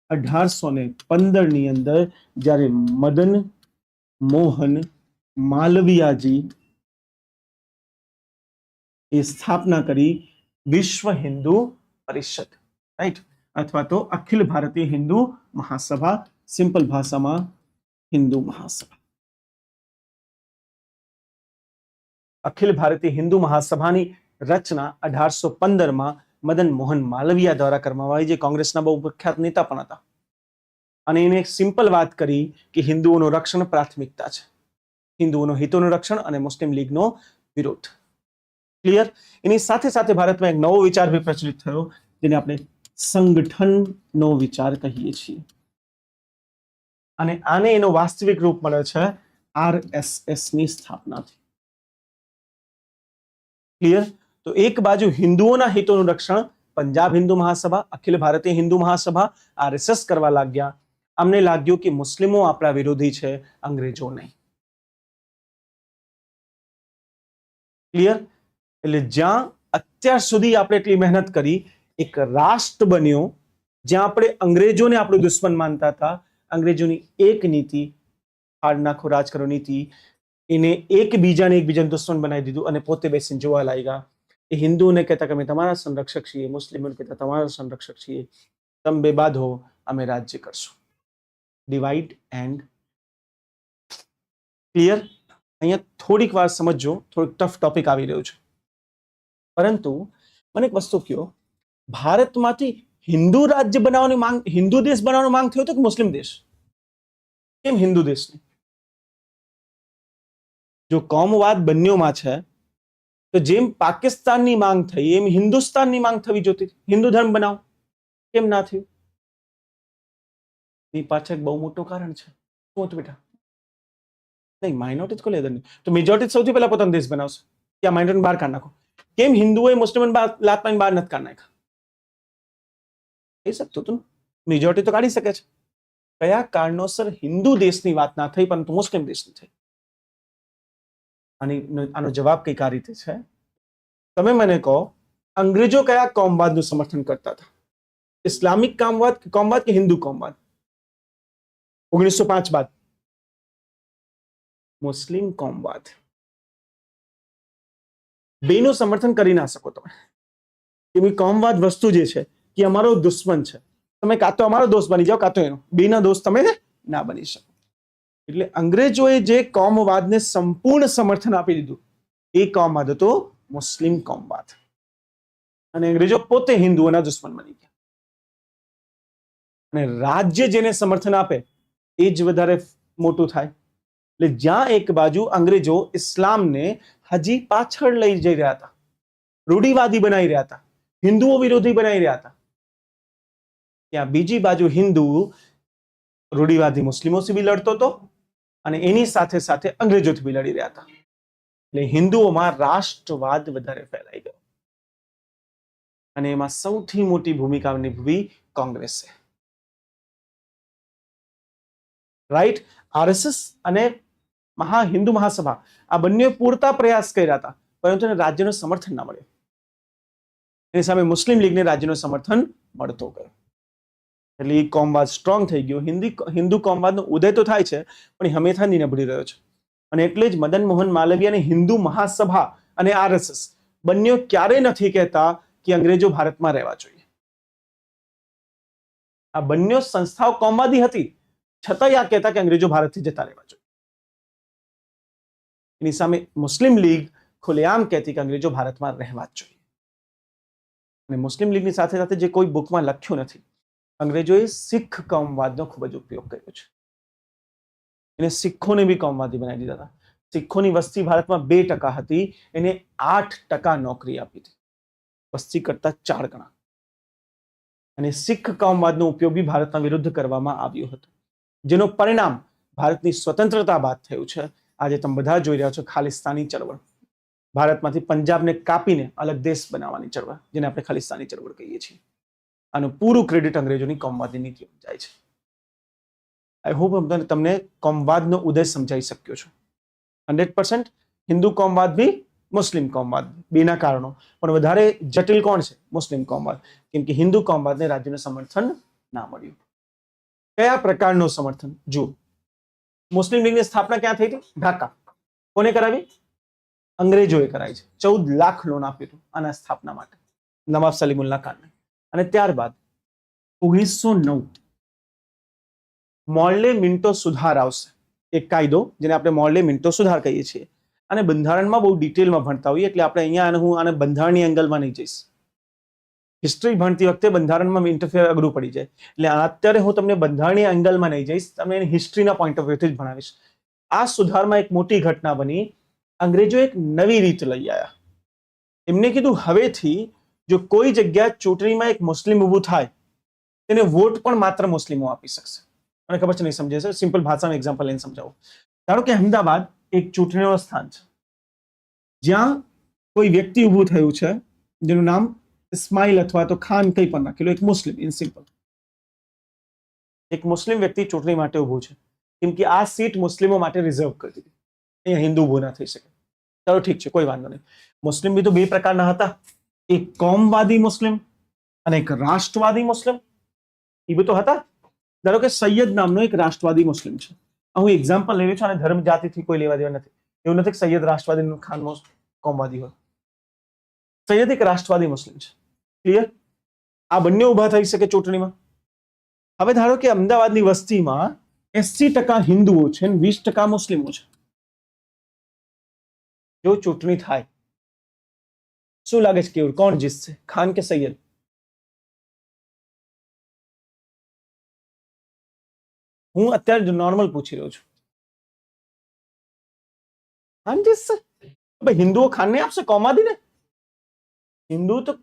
1815 ની અંદર, જ્યારે મદન મોહન માલવીયાજી એ સ્થાપના કરી વિશ્વ હિન્દુ પરિષદ, રાઈટ? અથવા તો અખિલ ભારતીય હિન્દુ મહાસભા, સિમ્પલ ભાષામાં હિન્દુ મહાસભા. અખિલ ભારતીય હિન્દુ મહાસભાની રચના 1815માં મદન મોહન માલવીયા દ્વારા કરવામાં આવી, જે કોંગ્રેસના બહુ પ્રખ્યાત નેતા પણ હતા. અને એને એક સિમ્પલ વાત કરી કે હિન્દુઓનું રક્ષણ પ્રાથમિકતા છે, હિન્દુઓનો હિતોનું રક્ષણ અને મુસ્લિમ લીગનો વિરોધ. ક્લિયર? એની સાથે સાથે ભારતમાં એક નવો વિચાર બી પ્રચલિત થયો, જેને આપણે સંગઠનનો વિચાર કહીએ છીએ. અને આને એનો વાસ્તવિક રૂપ મળે છે RSS ની સ્થાપનાથી. ક્લિયર? તો એક બાજુ હિન્દુઓના હિતોનું રક્ષણ પંજાબ હિન્દુ મહાસભા, અખિલ ભારતીય હિન્દુ મહાસભા, RSS કરવા લાગ્યા. અમને લાગ્યું કે મુસ્લિમો આપણા વિરોધી છે, અંગ્રેજો નહીં. ક્લિયર? એટલે જ્યાં અત્યાર સુધી આપણે એટલી મહેનત કરી, એક રાષ્ટ્ર બન્યો જ્યાં આપણે અંગ્રેજોને આપણું દુશ્મન માનતા હતા. અંગ્રેજોની એક નીતિ, ફાડ નાખો રાજ કરો નીતિ, એને એકબીજાનું દુશ્મન બનાવી દીધું અને પોતે બેસીને જોવા લાગ્યા. એ હિન્દુઓને કહેતા કે અમે તમારા સંરક્ષક છીએ, મુસ્લિમોને કહેતા તમારા સંરક્ષક છીએ, તમે બે બાંધો, અમે રાજ્ય કરશું. Divide and. ક્લિયર? અહીંયા થોડીક વાર સમજો, થોડુંક ટફ ટોપિક આવી રહ્યું છે. પરંતુ મને એક વસ્તુ કહો, ભારતમાંથી હિન્દુ રાજ્ય બનાવવાની માંગ, હિન્દુ દેશ બનાવવાની માંગ થયો હતો કે મુસ્લિમ દેશ? કેમ હિન્દુ દેશની? જો કોમવાદ બંનેમાં છે તો જેમ પાકિસ્તાનની માંગ થઈ એમ હિન્દુસ્તાનની માંગ થવી જોતી હતી. હિન્દુ ધર્મ બનાવો, કેમ ના થયું? એ પાછળ એક બહુ મોટું કારણ છે. શું હતું બેટા? નહીં, માઇનોરિટી કોઈ લેદર નહીં, તો મેજોરિટી સૌથી પહેલા પોતાનો દેશ બનાવશે, ત્યાં માઇનોરિટી બહાર કાઢી નાખો. કેમ હિન્દુઓએ મુસ્લિમોને લાત મારીને બહાર નથી કાઢી નાખ્યા? એ શકતું હતું. મેજોરિટી તો કાઢી શકે છે. કયા કારણોસર હિન્દુ દેશની વાત ના થઈ પરંતુ મુસ્લિમ દેશની થઈ? આનો જવાબ કઈક આ રીતે છે. તમે મને કહો, અંગ્રેજો કયા કોમવાદનું સમર્થન કરતા હતા? ઇસ્લામિક કોમવાદ કે હિન્દુ કોમવાદ? 1905 બાદ મુસ્લિમ કોમવાદ. બેનું સમર્થન કરી ના શકો તમે, કેમ કોમવાદ વસ્તુ જે છે કે અમારો દુશ્મન છે. તમે કાં તો અમારો દોસ્ત બની જાઓ કાં તો એનો, બેના દોસ્ત તમે ના બની શકો. એટલે અંગ્રેજોએ જે કોમવાદને સંપૂર્ણ સમર્થન આપી દીધું એ કોમવાદ હતો મુસ્લિમ કોમવાદ, અને અંગ્રેજો પોતે હિન્દુઓના દુશ્મન બની ગયા. અને રાજ્ય જેને સમર્થન આપે એ જ વધારે મોટું થાય. એટલે જ્યાં એક બાજુ અંગ્રેજો ઇસ્લામને હજી પાછળ લઈ જઈ રહ્યા હતા, રૂઢિવાદી બનાવી રહ્યા હતા, હિન્દુઓ વિરોધી બનાવી રહ્યા હતા, ત્યાં બીજી બાજુ હિન્દુ રૂઢિવાદી મુસ્લિમોથી બી લડતો હતો અને એની સાથે સાથે અંગ્રેજોથી બી લડી રહ્યા હતા. એટલે હિન્દુઓમાં રાષ્ટ્રવાદ વધારે ફેલાઈ ગયો અને એમાં સૌથી મોટી ભૂમિકા નિભાવી કોંગ્રેસે. રાઈટ? આરએસએસ અને હિન્દુ મહાસભા આ બંને પૂરતા પ્રયાસ કર્યા હતા પરંતુ એને રાજ્યનું સમર્થન ના મળ્યું. એની સામે મુસ્લિમ લીગને રાજ્યનું સમર્થન મળતો ગયો. એટલે એ કોમવાદ સ્ટ્રોંગ થઈ ગયો. હિન્દુ કોમવાદનો ઉદય તો થાય છે પણ હંમેશાથી નબળી રહ્યો છે. અને એટલે જ મદન મોહન માલવીય અને હિન્દુ મહાસભા અને આરએસએસ બંને ક્યારેય નથી કહેતા કે અંગ્રેજો ભારતમાં રહેવા જોઈએ. આ બંને સંસ્થાઓ કોમવાદી હતી છતાંય આ કહેતા કે અંગ્રેજો ભારતથી જતા રહેવા જોઈએ. એની સામે મુસ્લિમ લીગ ખુલ્લેઆમ કહેતી કે અંગ્રેજો ભારતમાં રહેવા જ જોઈએ. અને મુસ્લિમ લીગની સાથે સાથે જે કોઈ બુકમાં લખ્યું નથી, અંગ્રેજોએ શીખ કોમવાદનો ખૂબ જ ઉપયોગ કર્યો છે. એને શીખોને બી કોમવાદી બનાવી દીધા હતા. શીખોની વસ્તી ભારતમાં 2% હતી, એને 8% નોકરી આપી હતી, વસ્તી કરતા 4 ગણા. અને શીખ કોમવાદનો ઉપયોગ બી ભારતના વિરુદ્ધ કરવામાં આવ્યો હતો, જેનો પરિણામ ભારતની સ્વતંત્રતા બાદ થયું છે. આજે તમે બધા જોઈ રહ્યા છો ખાલિસ્તાની ચળવળ, ભારતમાંથી પંજાબને કાપીને અલગ દેશ બનાવવાની ચળવળ, જેને આપણે ખાલિસ્તાની ચળવળ કહીએ છીએ. આનું પૂરું ક્રેડિટ અંગ્રેજોની કોમવાદી નીતિઓ જાય છે. આઈ હોપ તમને કોમવાદનો ઉદય સમજાઈ શક્યો છું. 100% હિન્દુ કોમવાદ બી મુસ્લિમ કોમવાદ બેના કારણો, પણ વધારે જટિલ કોણ છે? મુસ્લિમ કોમવાદ, કેમ કે હિન્દુ કોમવાદને રાજ્યનું સમર્થન ના મળ્યું. કયા પ્રકારનું સમર્થન? જુઓ, મુસ્લિમ લીગની સ્થાપના ક્યાં થઈ હતી? ઢાકા. કોને કરાવી? અંગ્રેજોએ કરાવી છે. 14 લાખ લોન આપ્યું હતું આના સ્થાપના માટે, નવાબ સલીમુલ્લાહ ખાનને. અને ત્યારબાદ 1909 મોર્લે મિન્ટો સુધાર આવશે, એક કાયદો જેને આપણે મોર્લે મિન્ટો સુધાર કહીએ છીએ. અને બંધારણમાં બહુ ડિટેલમાં ભણતા હોઈએ એટલે આપણે અહીંયા હું આને બંધારણીય એંગલમાં નહીં જઈશ. હિસ્ટ્રી ભણતી વખતે બંધારણમાં ઇન્ટરફિયર અઘરું પડી જાય, એટલે અત્યારે હું તમને બંધારણીય એંગલમાં નહીં જઈશ, તમને હિસ્ટ્રીના પોઈન્ટ ઓફ વ્યૂથી જ ભણાવીશ. આ સુધારમાં એક મોટી ઘટના બની. અંગ્રેજો એક નવી રીત લઈ આવ્યા. એમને કીધું હવેથી જો કોઈ જગ્યા ચૂંટણીમાં એક મુસ્લિમ ઊભું થાય તેને વોટ પણ માત્ર મુસ્લિમો આપી શકશે. મને ખબર છે નહીં સમજે છે, સિમ્પલ ભાષામાં એક્ઝામ્પલ લઈને સમજાવું. ધારો કે અમદાવાદ એક ચૂંટણીનું સ્થાન છે જ્યાં કોઈ વ્યક્તિ ઊભું થયું છે જેનું નામ ઇસ્માઇલ અથવા તો ખાન કંઈ પણ રાખેલું, એક મુસ્લિમ. ઇન સિમ્પલ એક મુસ્લિમ વ્યક્તિ ચૂંટણી માટે ઊભું છે, કેમ કે આ સીટ મુસ્લિમો માટે રિઝર્વ કરી દીધી, અહીંયા હિન્દુ ઊભો ના થઈ શકે. ચાલો ઠીક છે, કોઈ વાંધો નહીં. મુસ્લિમ બી તો 2 પ્રકારના હતા, એક કોમવાદી મુસ્લિમ અને એક રાષ્ટ્રવાદી મુસ્લિમ. એ બી તો હતા. ધારો કે સૈયદ નામનો એક રાષ્ટ્રવાદી મુસ્લિમ છે. હું એક્ઝામ્પલ લઈ રહ્યો છું, અને ધર્મ જાતિથી કોઈ લેવા દેવા નથી. એવું નથી કે સૈયદ રાષ્ટ્રવાદી ખાન કોમવાદી હોય. સૈયદ એક રાષ્ટ્રવાદી મુસ્લિમ છે. ક્લિયર? આ બંને ઉભા થઈ શકે ચૂંટણીમાં. હવે ધારો કે અમદાવાદની વસ્તીમાં 80% હિન્દુઓ છે અને 20% મુસ્લિમો છે. જો ચૂંટણી થાય શું લાગે છે કેવું કોણ જીતશે, ખાન કે સૈયદ? હું અત્યારે નોર્મલ પૂછી રહ્યો છું. ખાન જીતશે? ભાઈ હિન્દુઓ ખાન ને આપશે કોમાદી ને? હિન્દુ તો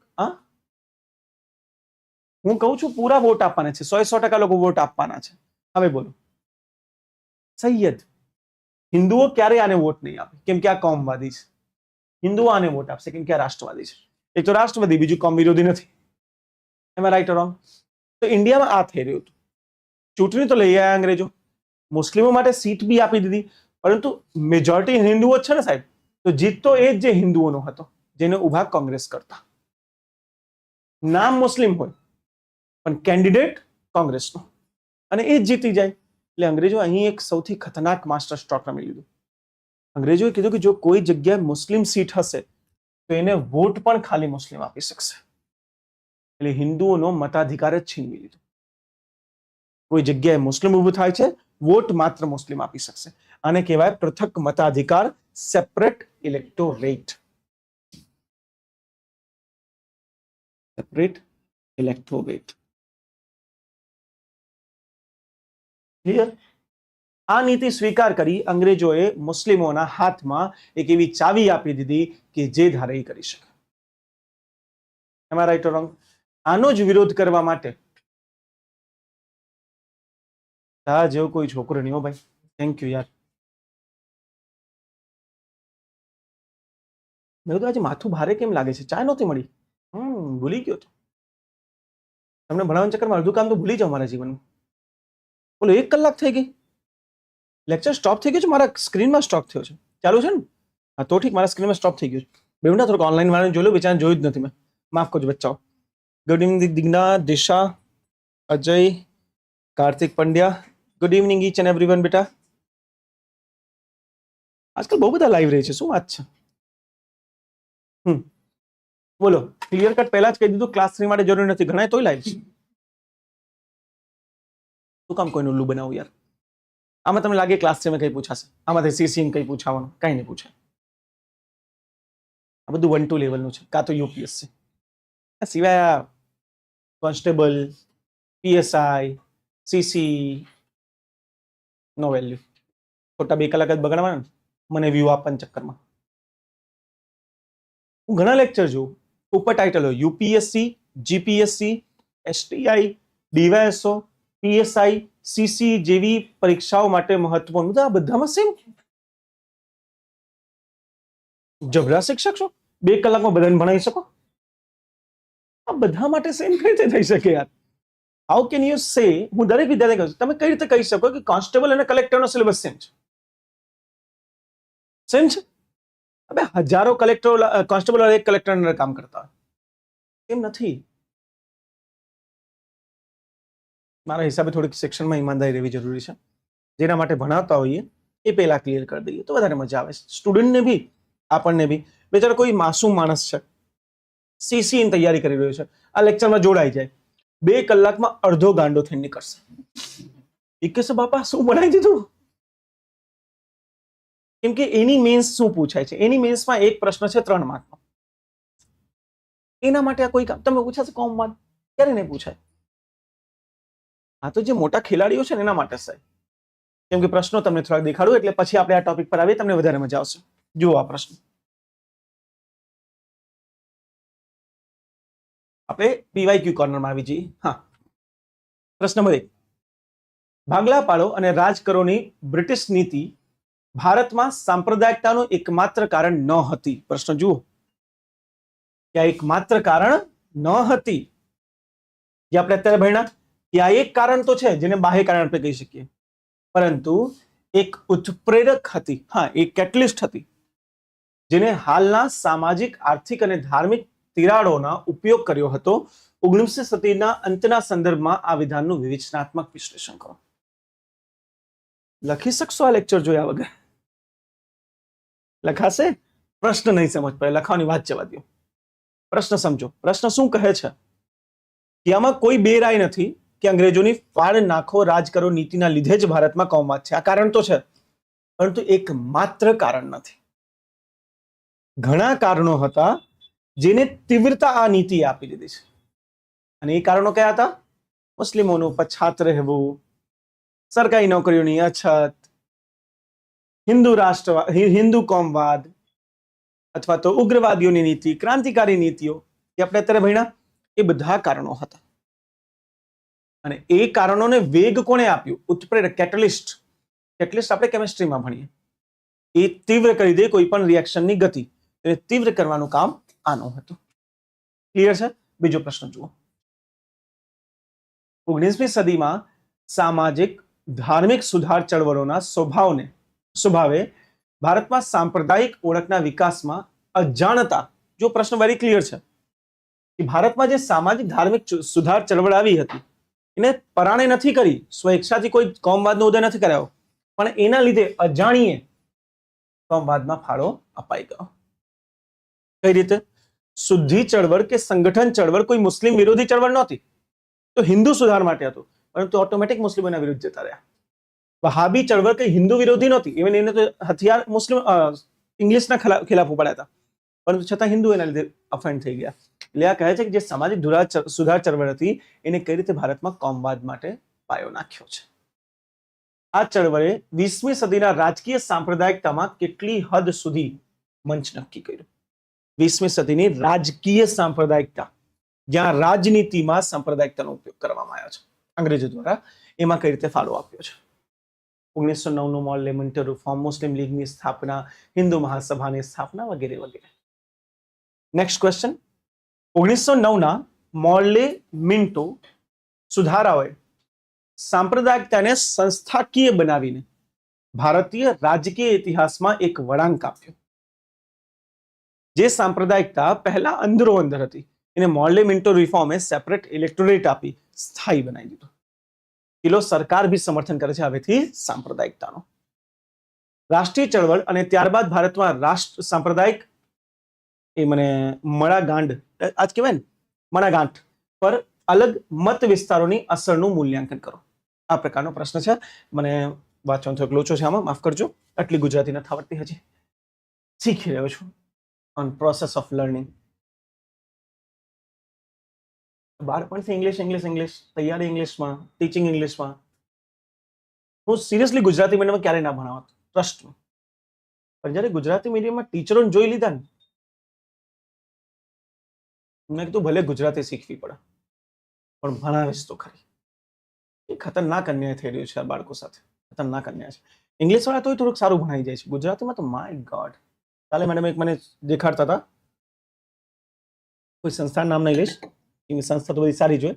હું કહું છું પૂરા વોટ આપવાના છે, 100% લોકો વોટ આપવાના છે. હવે બોલો સૈયદ, હિન્દુઓ ક્યારે આને વોટ નહીં આપે કેમ કે આ કોમવાદી છે. હિન્દુઓ આને વોટ આપશે કેમ કે આ રાષ્ટ્રવાદી છે. એક તો રાષ્ટ્રવાદી, બીજું કોમ વિરોધી નથી. એમાં રાઈટ ઓર રોંગ? તો ઇન્ડિયામાં આ થઈ રહ્યું હતું. ચૂંટણી તો લઈ આવ્યા અંગ્રેજો, મુસ્લિમો માટે સીટ બી આપી દીધી, પરંતુ મેજોરિટી હિન્દુઓ જ છે ને સાહેબ, તો જીત તો એ જ જે હિન્દુઓનો હતો જેને ઉભા કોંગ્રેસ કરતા. નામ મુસ્લિમ હોય પણ કેન્ડિડેટ કોંગ્રેસનો, અને એ જ જીતી જાય. એટલે અંગ્રેજો અહીં એક સૌથી ખતરનાક માસ્ટર સ્ટ્રોક રમી લીધું. અંગ્રેજોએ કીધું કે જો કોઈ જગ્યાએ મુસ્લિમ સીટ હશે તો એને વોટ પણ ખાલી મુસ્લિમ આપી શકશે. એટલે હિન્દુઓનો મતાધિકાર જ છીનવી લીધો. કોઈ જગ્યાએ મુસ્લિમ ઊભું થાય છે, વોટ માત્ર મુસ્લિમ આપી શકશે. આને કહેવાય પૃથક મતાધિકાર, સેપરેટ ઇલેક્ટોરેટ. સેપરેટ ઇલેક્ટોરેટ. ક્લિયર? આ નીતિ સ્વીકાર કરી અંગ્રેજોએ મુસ્લિમોના હાથમાં એક એવી ચાવી આપી દીધી કે જે ધારે એ કરી શકે. એમ આઈ રાઈટ ઓર રોંગ? આનો જ વિરોધ કરવા માટે જેવો કોઈ છોકરો નહીં હો ભાઈ. થેન્ક યુ યાર. મેં તો આજે માથું ભારે કેમ લાગે છે? ચા નહોતી મળી. ભૂલી ગયો તો. તમને ભણાવવાના ચક્કરમાં અડધું કામ તો ભૂલી જાઓ મારા જીવનમાં. બોલો 1 કલાક થઈ ગઈ, લેક્ચર સ્ટોપ થઈ ગયો છે, મારા સ્ક્રીનમાં સ્ટોપ થયો છે. ચાલુ છે ને? હા તો ઠીક, મારા સ્ક્રીનમાં સ્ટોપ થઈ ગયું છે. બેવડા થોડુંક ઓનલાઈન વાળાને જોઈ લો, બિચારાને જોયું જ નથી મેં. માફ કરજો બચ્ચાઓ. Good evening Digna, Disha, Ajay, Kartik Pandya. Good evening each and everyone બેટા. આજકાલ બહુ બધા લાઈવ રહે છે, શું વાત છે? બોલો, ક્લિયર કટ પહેલા જ કહી દીધું, ક્લાસ 3 માટે જરૂર નથી, ઘણા તોય લાઈવ છે. શું કામ કોઈનું ઉલ્લુ બનાવું યાર? આમાં તમને લાગે ક્લાસ 3 માં કઈ પૂછાશે? આમાંથી સીસી કઈ પૂછાવાનું? કઈ નહીં પૂછે. આ બધું 1-2 લેવલનું છે, કાં તો યુપીએસસી. સિવાય કોન્સ્ટેબલ, પીએસઆઈ, સીસી નો વેલ્યુ. ખોટા 2 કલાક જ બગાડવાના મને વ્યૂ આપવાના ચક્કરમાં. હું ઘણા લેક્ચર જોઉં, ઉપર ટાઇટલ હોય UPSC, GPSC, STI, DYSO, PSI, CC જેવી પરીક્ષાઓ માટે મહત્વનું. આ બધામાં સેમ જબરા શિક્ષક છો, 2 કલાકમાં બધાને ભણાવી શકો? આ બધા માટે સેમ કઈ રીતે થઈ શકે યાર? How can you say? હું દરેક વિદ્યાર્થી કહું છું, તમે કઈ રીતે કહી શકો કે કોન્સ્ટેબલ અને કલેક્ટરનો સિલેબસ સેમ છે? સેમ છે? હવે હજારો કલેક્ટર, કોન્સ્ટેબલ એક કલેક્ટર અંદર કામ કરતા હોય, કેમ નથી? મારા હિસાબે થોડીક શિક્ષણમાં ઈમાનદારી રહેવી જરૂરી છે. જેના માટે ભણાવતા હોઈએ એ પહેલા ક્લિયર કરી દઈએ તો વધારે મજા આવે. સ્ટુડન્ટને બી, આપણને બી. બેચારો કોઈ માસૂમ માણસ છે, સીસી ની તૈયારી કરી રહ્યો છે, આ લેક્ચરમાં જોડાઈ જાય, 2 કલાકમાં અડધો ગાંડો થઈને નીકળશે. એ કહેશે બાપા શું બનાવી દીધું? કેમ કે એની મેન્સ શું પૂછાય છે? એની મેન્સમાં એક પ્રશ્ન છે 3 માર્કનો. એના માટે આ કોઈ કામ તમે પૂછાશે કોમમાં? ક્યારે નહીં પૂછાય. આ તો જે મોટા ખેલાડીઓ છે ને એના માટે સાહેબ. કેમ કે પ્રશ્નો તમને થોડાક દેખાડું એટલે પછી આપણે આ ટોપિક પર આવીએ, તમને વધારે મજા આવશે. જુઓ આ પ્રશ્ન. આપણે પીવાયક્યુ કોર્નરમાં આવી જઈએ. હા, પ્રશ્ન નંબર 1. ભાગલા પાડો અને રાજ કરોની બ્રિટિશ નીતિ ભારતમાં સાંપ્રદાયિકતાનું એકમાત્ર કારણ ન હતી. પ્રશ્ન જુઓ કે આ એકમાત્ર કારણ ન હતી. જે આપણે અત્યારે ભણ્યા કે આ એક કારણ તો છે જેને બાહ્ય કારણ આપણે કહી શકીએ, પરંતુ એક ઉત્પ્રેરક હતી. હા, એક કેટલિસ્ટ હતી જેને હાલના સામાજિક, આર્થિક અને ધાર્મિક તિરાડોના ઉપયોગ કર્યો હતો. 19મી સદીના અંતના સંદર્ભમાં આ વિધાનનું વિવેચનાત્મક વિશ્લેષણ કરો. લખી શકશો આ લેક્ચર જોયા વગર? લખાશે? પ્રશ્ન નહીં સમજ પડે, લખવાની વાત જવા દો. પ્રશ્ન સમજો. પ્રશ્ન શું કહે છે કે આમાં કોઈ બેરાય નથી કે અંગ્રેજોની ફાળ નાખો રાજ કરો નીતિના લીધે જ ભારતમાં કૌમાત છે. આ કારણ તો છે, પરંતુ એક માત્ર કારણ નથી. ઘણા કારણો હતા જેને તીવ્રતા આ નીતિ આપી દીધી છે. અને એ કારણો કયા હતા? મુસ્લિમોનું પછાત રહેવું, સરકારી નોકરીઓની અછત, હિન્દુ રાષ્ટ્રવાદ, હિન્દુ કોમવાદ, અથવા તો ઉગ્રવાદીઓની નીતિ, ક્રાંતિકારી નીતિઓ જે આપણે અત્યારે ભણ્યા, એ બધા કારણો હતા. અને એ કારણોને વેગ કોણે આપ્યું? ઉત્પ્રેરક, કેટલિસ્ટ. કેટલિસ્ટ આપણે કેમિસ્ટ્રીમાં ભણીએ. એ તીવ્ર કરી દે કોઈ પણ રિએક્શનની ગતિ. એને તીવ્ર કરવાનું કામ આનું હતું. ક્લિયર છે? બીજો પ્રશ્ન જુઓ. 19મી સદીમાં સામાજિક ધાર્મિક સુધાર ચળવળોના સ્વભાવે ભારતમાં સાંપ્રદાયિક ઓળખના વિકાસમાં અજાણતા, જો પ્રશ્ન વેરી ક્લિયર છે કે ભારતમાં જે સામાજિક ધાર્મિક સુધાર ચળવળ આવી હતી એને પરાણે નથી કરી, સ્વેચ્છાથી કોઈ કોમવાદનો ઉદય નથી કરાયો, પણ એના લીધે અજાણીએ કોમવાદમાં ફાળો અપાઈ ગયો. કઈ રીતે? શુદ્ધિ ચળવળ કે સંગઠન ચળવળ કોઈ મુસ્લિમ વિરોધી ચળવળ નહોતી, તો હિન્દુ સુધાર માટે હતું, પરંતુ ઓટોમેટિક મુસ્લિમોના વિરુદ્ધ જતા રહ્યા. વહાબી ચળવળ કઈ હિન્દુ વિરોધી નહોતી, ઇવન એને તો હથિયાર મુસ્લિમ ઇંગ્લિશના ખિલાફ ઉપાડ્યા હતા, પરંતુ છતાં હિન્દુ એના લીધે અફેન્ડ થઈ ગયા. એટલે આ કહે છે કે જે સામાજિક સુધાર ચળવળ હતી એને કઈ રીતે ભારતમાં કોમવાદ માટે પાયો નાખ્યો છે. આ ચળવળે 20મી સદીના રાજકીય સાંપ્રદાયિકતામાં કેટલી હદ સુધી મંચ નક્કી કર્યું? 20મી સદીની રાજકીય સાંપ્રદાયિકતા, જ્યાં રાજનીતિમાં સાંપ્રદાયિકતાનો ઉપયોગ કરવામાં આવ્યો છે અંગ્રેજો દ્વારા, એમાં કઈ રીતે ફાળો આપ્યો છે? 1909નું મોર્લે મિન્ટો રિફોર્મ, મુસ્લિમ લીગની સ્થાપના, હિન્દુ મહાસભાની સ્થાપના વગેરે વગેરે. Next question. 1909ના મોર્લે મિન્ટો સુધારાઓએ સાંપ્રદાયિકતાને સંસ્થાકીય બનાવીને ભારતીય રાજકીય ઇતિહાસમાં એક વળાંક આપ્યો. જે સાંપ્રદાયિકતા પહેલા અંદરો અંદર હતી એને મોર્લે મિન્ટો રિફોર્મે સેપરેટ ઇલેક્ટોરેટ આપી સ્થાયી બનાવી દીધો. કિલો સરકાર બી સમર્થન કરે છે હવેથી સાંપ્રદાયિકતાનો. રાષ્ટ્રીય ચળવળ અને ત્યારબાદ ભારતમાં રાષ્ટ્ર સાંપ્રદાયિક મડાગાંઠ, આજ કહેવાય ને મડાગાંઠ પર અલગ મત વિસ્તારોની અસરનું મૂલ્યાંકન કરો. આ પ્રકારનો પ્રશ્ન છે. મને વાંચવાનો થોડોક લોચો છે આમાં, માફ કરજો. આટલી ગુજરાતી નથી આવડતી, હજી શીખી રહ્યો છું. On process of learning. બાળપણથી ઇંગ્લિશ, તૈયારી ઇંગ્લિશમાં, ટીચિંગ ઇંગ્લિશમાં. હું સિરિયસલી ગુજરાતી મીડિયમમાં ક્યારે ના ભણાવત, ટ્રસ્ટ. પણ જયારે ગુજરાતી મીડિયમમાં ટીચરોને જોઈ લીધા ને, મેં કીધું ભલે ગુજરાતી શીખવી પડે પણ ભણાવીશ તો ખરી. એ ખતરનાક અન્યાય થઈ રહ્યું છે આ બાળકો સાથે, ખતરનાક અન્યાય છે. ઇંગ્લિશ વાળા તો થોડુંક સારું ભણાઈ જાય છે, ગુજરાતીમાં તો માય ગોડ. કાલે મેડમ એક મને દેખાડતા હતા, કોઈ સંસ્થાનું નામ નહીં લઈશ, એની સંસ્થા તો બધી સારી જોઈએ.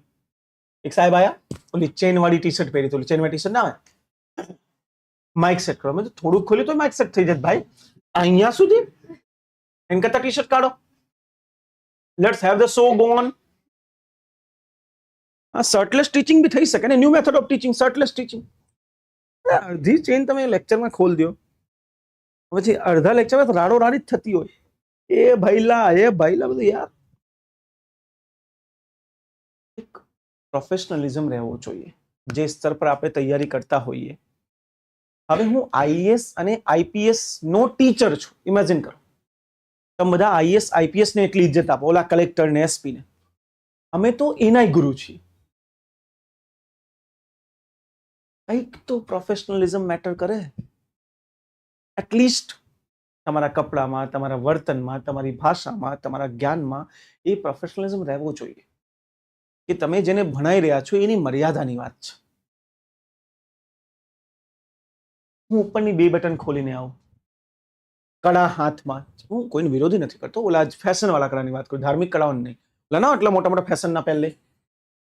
એક સાહેબ આયા, ઓલી ચેન વાળી ટી શર્ટ પહેરી, તો ચેન વાળી ટી શર્ટ ના આવે, માઇક સેટ કરો. મેં તો થોડુંક ખોલ્યું તો માઇક સેટ થઈ જાય ભાઈ, અહીંયા સુધી એમ કરતા ટી શર્ટ કાઢો. Let's have the show go on. Shirtless teaching બી થઈ શકે ને, new method of teaching, shirtless teaching. અડધી ચેન તમે લેક્ચરમાં ખોલ દો, પછી અડધા લેક્ચરમાં રાડો રાડી જ થતી હોય. એ ભાઈલા બધું યાર. એક પ્રોફેશનલિઝમ રહેવો જોઈએ જે સ્તર પર આપણે તૈયારી કરતા હોઈએ. હવે હું આઈએએસ અને આઈપીએસ નો ટીચર છું. ઇમેજિન કરો, તમે બધા આઈએએસ આઈપીએસ ને એટલી ઇજ્જત આપો, ઓલા કલેક્ટર ને એસપી ને. અમે તો એનાય ગુરુ છીએ. કંઈક તો પ્રોફેશનલિઝમ મેટર કરે. એટલીસ્ટ તમારા કપડામાં, તમારા વર્તનમાં, તમારી ભાષામાં, તમારા જ્ઞાનમાં એ પ્રોફેશનલિઝમ રહેવો જોઈએ કે તમે જેને ભણાઈ રહ્યા છો એની મર્યાદાની વાત છે. હું ઉપરની 2 બટન ખોલીને આવું, કડા હાથમાં, હું કોઈને વિરોધી નથી કરતો, ઓલા ફેશન વાળા કડાની વાત કરું, ધાર્મિક કડાઓને નહીં. ઓલા ના એટલા મોટા મોટા ફેશન ના પહેલે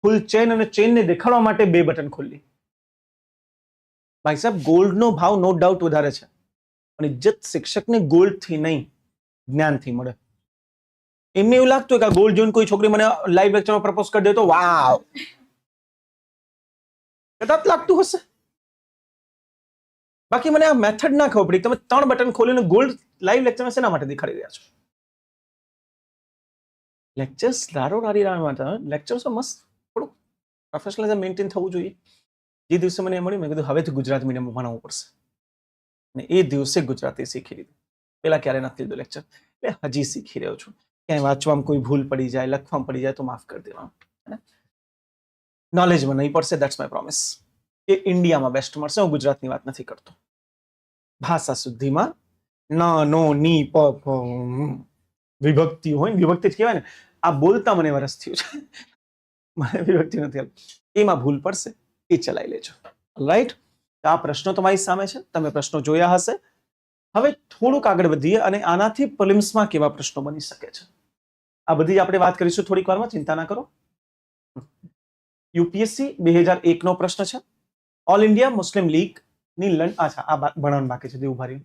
ફૂલ ચેન અને ચેનને દેખાડવા માટે 2 બટન ખોલી. ભાઈ સાહેબ, ગોલ્ડનો ભાવ નો ડાઉટ વધારે છે, પણ ઇજ્જત શિક્ષકને ગોલ્ડથી નહીં જ્ઞાનથી મળે. એમને એવું લાગતું કે આ ગોલ્ડ જોઈને કોઈ છોકરી મને લાઈવ લેક્ચરમાં પ્રપોઝ કરી દે તો વાવ, કદાચ લાગતું હશે. બાકી મને આ મેથડ ના ખબર પડી. તમે 3 બટન ખોલીને ગોલ્ડ લાઈવ લેક્ચરમાં શેના માટે દેખાડી રહ્યા છો? લેક્ચર્સ રાડી માટે, લેક્ચર્સ મસ્ત થોડું પ્રોફેશનલિઝમ મેન્ટેન થવું જોઈએ. જે દિવસે મને એમ મળ્યું, મેં કીધું હવેથી ગુજરાતી મીડિયમમાં ભણાવવું પડશે, અને એ દિવસે ગુજરાતી શીખી લીધું. પેલા ક્યારે નથી લીધું લેક્ચર, એટલે હજી શીખી રહ્યો છું. ક્યાંય વાંચવામાં કોઈ ભૂલ પડી જાય, લખવામાં પડી જાય તો માફ કરી દેવાનું. નોલેજમાં નહીં પડશે, દેટ્સ માય પ્રોમિસ. એ ઇન્ડિયામાં બેસ્ટ મળશે, હું ગુજરાતની વાત નથી કરતો. ભાષા શુદ્ધિમાં ન, નો, ની, પ, ફ, વિભક્તિ હોય, વિભક્તિ જ કહેવાય ને. આ બોલતા મને વરસ થયું છે, મને વિભક્તિ નથી આવતી, એમાં ભૂલ પડશે, એ ચલાવી લેજો. રાઈટ, આ પ્રશ્નો તમારી સામે છે, તમે પ્રશ્નો જોયા હશે. હવે થોડુંક આગળ વધીએ અને આનાથી પ્રિલિમ્સમાં કેવા પ્રશ્નો બની શકે છે, આ બધી આપણે વાત કરીશું થોડીક વારમાં, ચિંતા ના કરો. યુપીએસસી 2001 નો પ્રશ્ન છે. ઓલ ઇન્ડિયા મુસ્લિમ લીગ ની અચ્છા, આ ભણવાનું બાકી છે, દેવું ભારી.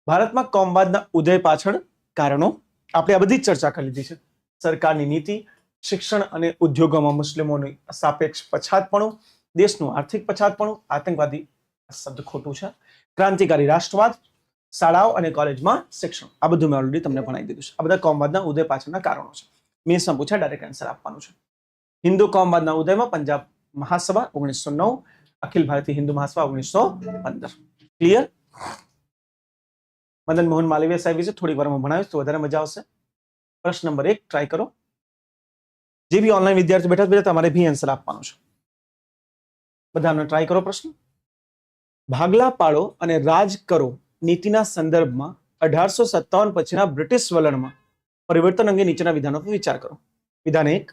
ભારતમાં કોમવાદના ઉદય પાછળ કારણો આપણે આ બધી જ ચર્ચા કરી લીધી છે. સરકારની નીતિ, શિક્ષણ અને ઉદ્યોગોમાં મુસ્લિમોની સાપેક્ષ પછાતપણું, દેશનું આર્થિક પછાતપણું, આતંકવાદી શબ્દ ખોટું છે, ક્રાંતિકારી રાષ્ટ્રવાદ, શાળાઓ અને કોલેજમાં શિક્ષણ, આ બધું મેં ઓલરેડી તમને ભણાવી દીધું છે. આ બધા કોમવાદના ઉદય પાછળના કારણો છે. મેન્સમાં પૂછ્યા, ડાયરેક્ટ આન્સર આપવાનું છે. હિન્દુ કોમવાદના ઉદયમાં પંજાબ મહાસભા 1909, અખિલ ભારતીય હિન્દુ મહાસભા 1915. ક્લિયર? મદન મોહન માલવીય સાહેબ વિશે થોડી વારમાં ભણાવીશ તો વધારે મજા આવશે. પ્રશ્ન નંબર 1 ટ્રાય કરો. જે બી ઓનલાઈન વિદ્યાર્થી બેઠા છે તમારે બી આન્સર આપવાનો છે. બધાને ટ્રાય કરો પ્રશ્ન. ભાગલા પાડો અને રાજ કરો નીતિના સંદર્ભમાં 1857 પછીના બ્રિટિશ વલણમાં પરિવર્તન અંગે નીચેના વિધાનો પર વિચાર કરો. વિધાન 1,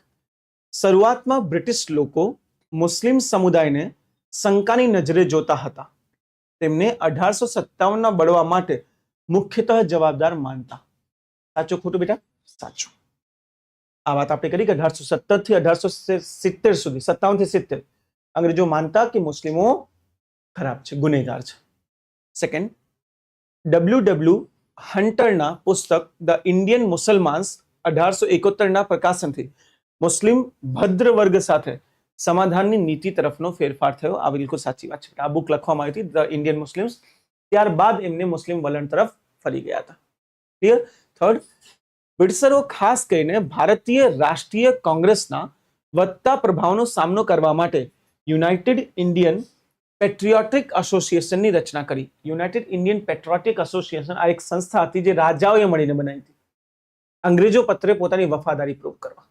શરૂઆતમાં બ્રિટિશ લોકો મુસ્લિમ સમુદાયને શંકાની નજરે જોતા હતા. તેમને 1857 ના બળવા માટે મુખ્યતઃ જવાબદાર માનતા. સાચું ખોટું બેટા? સાચું. આ વાત આપણે કરી કે 1870 થી 1870 સુધી, 57 થી 70 અંગ્રેજો માનતા કે મુસ્લિમો ખરાબ છે, ગુનેગાર છે. સેકન્ડ, ડબલ્યુ હન્ટરના પુસ્તક ધ ઇન્ડિયન મુસલમાન્સ 1871 ના પ્રકાશનથી મુસ્લિમ ભદ્ર વર્ગ સાથે સમાધાનની નીતિ તરફનો ફેરફાર થયો. આ બિલકુલ સાચી વાત છે. આ બુક લખવામાં આવી હતી, ધ ઇન્ડિયન મુસ્લિમ્સ, ત્યારબાદ એમને મુસ્લિમ વલણ તરફ ફરી ગયા હતા. ક્લિયર? થર્ડ, બ્રિટિશરો ખાસ કરીને ભારતીય રાષ્ટ્રીય કોંગ્રેસના વધતા પ્રભાવનો સામનો કરવા માટે યુનાઇટેડ ઇન્ડિયન પેટ્રિયોટિક એસોસિએશનની રચના કરી. યુનાઇટેડ ઇન્ડિયન પેટ્રિયોટિક એસોસિએશન આ એક સંસ્થા હતી જે રાજાઓએ મળીને બનાવી હતી, અંગ્રેજો પત્રે પોતાની વફાદારી પ્રૂવ કરવા.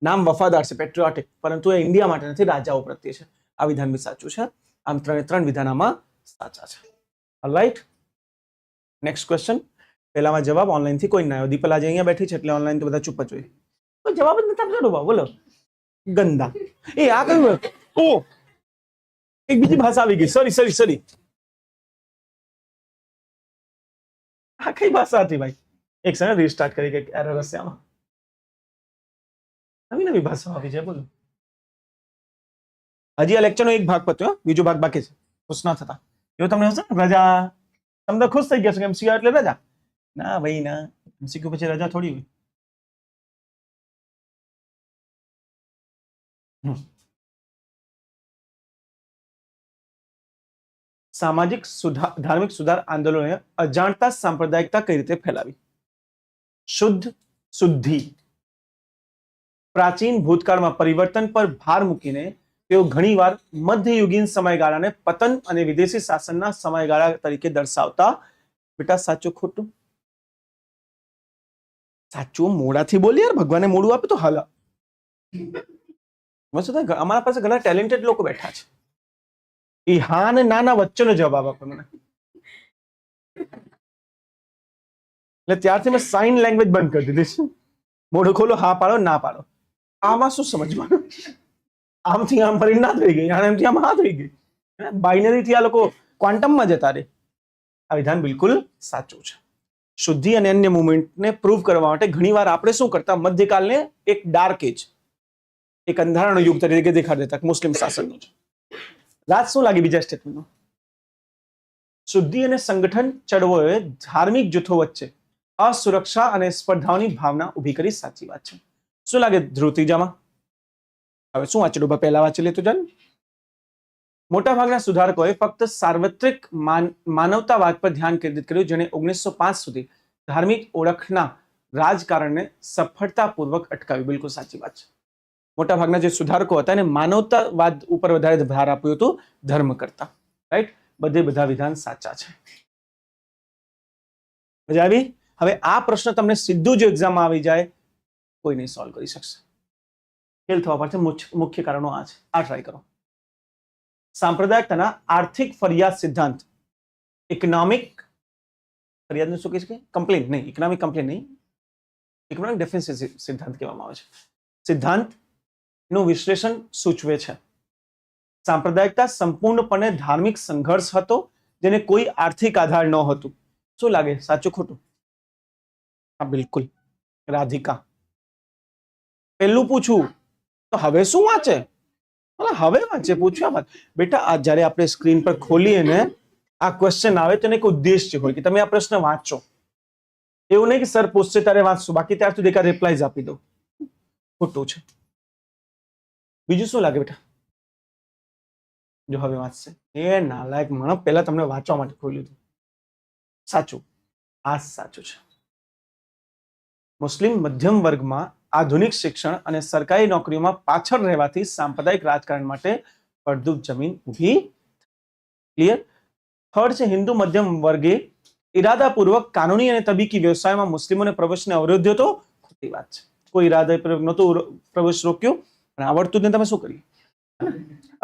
નામ વફાદાર છે, પેટ્રિયોટિક, પરંતુ એ ઇન્ડિયા માટે નથી, રાજાઓ પ્રત્યે છે. આ વિધાન બી સાચું છે. આમ ત્રણ વિધાન આમાં સાચા છે. Alright, next question. પહેલામાં જવાબ ઓનલાઈન થી કોઈ ના આવ્યો. દીપલ આજે અહીંયા બેઠી છે એટલે ઓનલાઈન તો બધા ચૂપ જ હોય, કોઈ જવાબ જ નથી આપતો. બોલો ગંદા. એ આ કયું? ઓ, એક બીજી ભાષા આવી ગઈ. સોરી. આ કઈ ભાષા હતી ભાઈ? એક સેકન્ડ, રીસ્ટાર્ટ કરી કે એરર હશે આમાં. નવી ભાષા આવી છે, બોલો. હજી આ લેક્ચરનો એક ભાગ પત્યો, બીજો ભાગ બાકી છે. ખુશ ના થતા. એવું તમને હશે ને, રજા તમને ખુશ થઈ ગયા છો કે એમસીક્યુ એટલે રજા? ના ભાઈ ના, એમસીક્યુ પછી રજા થોડી હોય. સામાજિક ધાર્મિક સુધાર આંદોલનોએ અજાણતા સાંપ્રદાયિકતા કઈ રીતે ફેલાવી? શુદ્ધિ. પ્રાચીન ભૂતકાળમાં પરિવર્તન પર ભાર મૂકીને તેઓ ઘણીવાર મધ્યયુગીન સમયગાળાને પતન અને વિદેશી શાસનના સમયગાળા તરીકે દર્શાવતા. બેટા સાચું ખોટું? સાચું. મોડાથી બોલી યાર, ભગવાને મોડું આપ્યું તો હાલ. અમારા પાસે ઘણા ટેલેન્ટેડ લોકો બેઠા છે, એ હા ને ના ના વચ્ચેનો જવાબ આપે મને. એટલે ત્યારથી મેં સાઇન લેંગ્વેજ બંધ કરી દીધી છે. મોઢું ખોલો, હા પાડો, ના પાડો. આમાં શું સમજવાનું? આમથી આમ ફરી ના થઈ ગઈ, એમથી આમ હા થઈ ગઈ. બાઇનરી થી આ લોકો ક્વોન્ટમમાં જતા રહે. આ વિધાન બિલકુલ સાચું છે. શુદ્ધિ અને અન્ય મુવમેન્ટને પ્રૂવ કરવા માટે ઘણીવાર આપણે શું કરતા, મધ્યકાલને એક ડાર્ક એજ, એક અંધારાનો યુગ તરીકે દેખાડી દેતા મુસ્લિમ શાસનનો. રાજ શું લાગે બીજા સ્ટેટમેન્ટમાં? શુદ્ધિ અને સંગઠન ચળવળોએ ધાર્મિક જૂથો વચ્ચે અસુરક્ષા અને સ્પર્ધાઓની ભાવના ઉભી કરી. સાચી વાત છે. શું લાગે ધ્રુવ ત્રીજામાં? હવે શું વાંચેલું? પહેલા વાંચી લેતું જાન. મોટાભાગના સુધારકોએ ફક્ત સાર્વત્રિક માનવતાવાદ પર ધ્યાન કેન્દ્રિત કર્યું, જેને 1905 સુધી ધાર્મિક ઓળખના રાજકારણને સફળતાપૂર્વક અટકાવ્યું. બિલકુલ સાચી વાત છે. મોટાભાગના જે સુધારકો હતા એને માનવતાવાદ ઉપર વધારે ભાર આપ્યું હતું ધર્મ કરતા. રાઈટ? બધા વિધાન સાચા છે. મજા આવી? હવે આ પ્રશ્ન તમને સીધું જ એક્ઝામમાં આવી જાય, કોઈ નહીં સોલ્વ કરી શકશે. ફેલ થવા પાછળ મુખ્ય કારણો આ છે. આ ટ્રાય કરો. સાંપ્રદાયિકતાના આર્થિક ફરિયાદ સિદ્ધાંત ઇકોનોમિક ફરિયાદનું શું કહે છે? કમ્પ્લેન નહીં, ઇકોનોમિક કમ્પ્લેન નહીં, ઇકોનોમિક ડિફેન્સ સિદ્ધાંત કહેવામાં આવે છે. સિદ્ધાંતનું વિશ્લેષણ સૂચવે છે સાંપ્રદાયિકતા સંપૂર્ણપણે ધાર્મિક સંઘર્ષ હતો જેને કોઈ આર્થિક આધાર ન હતું. શું લાગે, સાચું ખોટું? હા, બિલકુલ. રાધિકા, પહેલું પૂછું તો હવે શું વાંચે? હવે વાંચે, પૂછ્યા વાત. બેટા, આ જ્યારે આપણે સ્ક્રીન પર ખોલીએ ને આ ક્વેશ્ચન આવે તો એક ઉદ્દેશ્ય હોય કે તમે આ પ્રશ્ન વાંચો. એવું નહીં કે સર પૂછશે ત્યારે વાંચશું, બાકી ત્યાર સુધી રિપ્લાયઝ આપી દો. ખોટું છે. બીજું શું લાગે બેટા? જો હવે વાંચશે. એ નાલાયક માણસ, પહેલા તમને વાંચવા માટે ખોલ્યું હતું. સાચું, આ સાચું છે. મુસ્લિમ મધ્યમ વર્ગમાં આધુનિક શિક્ષણ અને સરકારી નોકરીઓમાં પાછળ રહેવાથી સાંપ્રદાયિક રાજકારણ માટે ફળદ્રુપ જમીન ઊભી. ક્લિયર? થર્ડ છે હિન્દુ મધ્યમ વર્ગે ઇરાદાપૂર્વક કાનૂની અને તબીકી વ્યવસાયમાં મુસ્લિમોને પ્રવેશને અવરોધ્યો તો. ખોટી વાત છે. કોઈ ઇરાદાપૂર્વક નહોતું પ્રવેશ રોક્યો, અને આવડતું જ ને તમે શું કર્યું?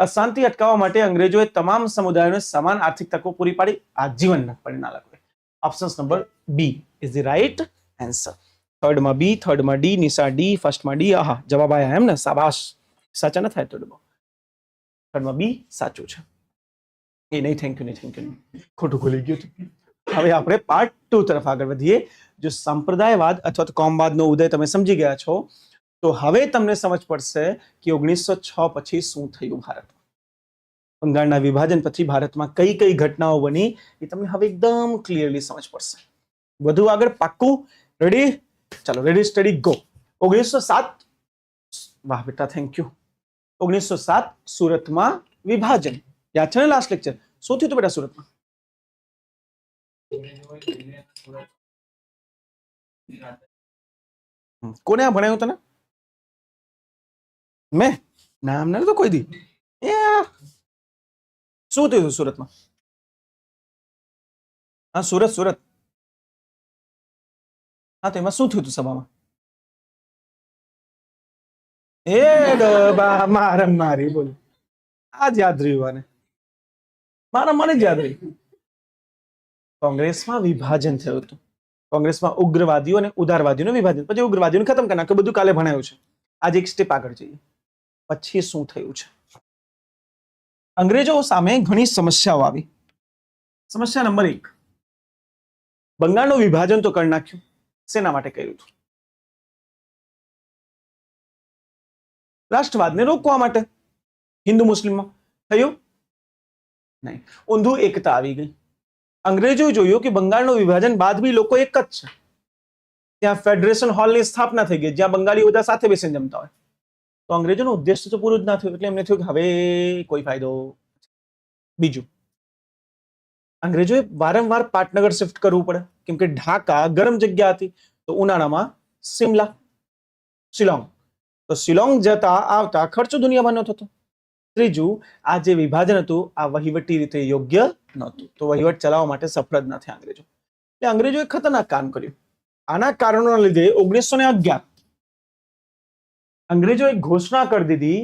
અશાંતિ અટકાવવા માટે અંગ્રેજોએ તમામ સમુદાયોને સમાન આર્થિક તકો પૂરી પાડી. આજીવન પરિણામ લખો. Option number B is the right answer. થર્ડમાં બી, થર્ડમાં ડી, નિશા ડી, ફર્સ્ટમાં ડી. આહા, જવાબ આયા એમ ને, શાબાશ. સાચા ન થાય થર્ડમાં બી સાચું છે. એ નહીં, થેન્ક યુ નહીં, થેન્ક યુ નહીં, ખોટું ખોલી ગયું હતું. હવે આપણે પાર્ટ 2 તરફ આગળ વધીએ. જો સંપ્રદાયવાદ અથવા તો કોમવાદનો ઉદય તમે સમજી ગયા છો, તો હવે તમને સમજ પડશે કે 1906 પછી શું થયું ભારતમાં. બંગાળના વિભાજન પછી ભારતમાં કઈ કઈ ઘટનાઓ બની એ તમને હવે એકદમ ક્લિયરલી સમજ પડશે. વધુ આગળ પાક્કું? રેડી? ચાલો, રેડી સ્ટડી ગો. 1907, વાહ બેટા, થેન્ક યુ. 1907 સુરતમાં વિભાજન. યાદ છે ને લાસ્ટ લેક્ચર? શું થયું હતું બેટા સુરતમાં? કોને આ ભણાવ્યું તને? મેં નામ ના તો કોઈ દી. શું થયું સુરતમાં? હા, સુરત. હા, તો એમાં શું થયું હતું સભામાં? એ ડબા મારી બોલ. આજ યાદ રહ્યું મને જ યાદ રહ્યું. કોંગ્રેસમાં વિભાજન થયું હતું. કોંગ્રેસમાં ઉગ્રવાદીઓ અને ઉદારવાદીઓનું વિભાજન. પછી ઉગ્રવાદીઓને ખતમ કરી નાખ્યું. બધું કાલે ભણાયું છે. આજે એક સ્ટેપ આગળ જઈએ. પછી શું થયું છે? અંગ્રેજો સામે ઘણી સમસ્યાઓ આવી. સમસ્યા નંબર 1, બંગાળનું વિભાજન તો કરી નાખ્યું. શેના માટે કર્યું હતું? રાષ્ટ્રવાદને રોકવા માટે. હિન્દુ મુસ્લિમમાં થયું નહીં. ઊંધું એકતા આવી ગઈ. અંગ્રેજોએ જોયું કે બંગાળનું વિભાજન બાદ બી લોકો એક જ છે. ત્યાં ફેડરેશન હોલની સ્થાપના થઈ ગઈ જ્યાં બંગાળી બધા સાથે બેસીને જમતા હોય. તો અંગ્રેજોનો ઉદ્દેશ્ય તો પૂરું જ ના થયું, એટલે એમને થયું કે હવે કોઈ ફાયદો. બીજું, અંગ્રેજોએ વારંવાર પાટનગર શિફ્ટ કરવું પડે કેમ કે ઢાકા ગરમ જગ્યા હતી. તો ઉનાળામાં શિલોંગ. તો શિલોંગ જતા આવતા ખર્ચો દુનિયામાં ન થતો. ત્રીજું, આ જે વિભાજન હતું આ વહીવટી રીતે યોગ્ય નહોતું, તો વહીવટ ચલાવવા માટે સફળ જ ન થયા અંગ્રેજો. એટલે અંગ્રેજોએ ખતરનાક કામ કર્યું. આના કારણોના લીધે 1911 અંગ્રેજોએ ઘોષણા કરી દીધી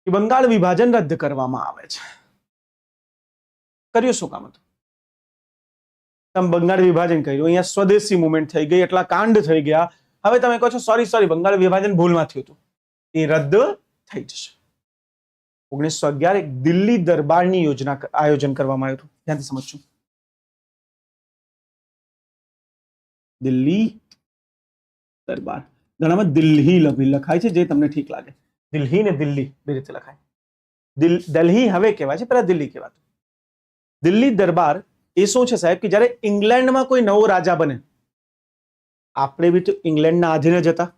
કે બંગાળ વિભાજન રદ કરવામાં આવે છે. કર્યું શું કામ હતું? તમે બંગાળ વિભાજન કર્યું, અહીંયા સ્વદેશી મુવમેન્ટ થઈ ગઈ, એટલા કાંડ થઈ ગયા. હવે તમે કહો છો સોરી બંગાળ વિભાજન ભૂલમાં થયું હતું, એ રદ થઈ જશે. 1911 એક દિલ્હી દરબારની આયોજન કરવામાં આવ્યું હતું. ધ્યાનથી સમજજો. દિલ્હી દરબાર, ઘણામાં દિલ્હી લખાય છે, જે તમને ઠીક લાગે. દિલ્હી ને દિલ્હી બે રીતે લખાય. દિલ્હી હવે કહેવાય છે, પહેલા દિલ્હી કહેવાતું. દિલ્હી દરબાર એ શું છે સાહેબ કે જ્યારે ઇંગ્લેન્ડમાં કોઈ નવો રાજા બને, આપણે બી તો ઇંગ્લેન્ડના આધીન જ હતા,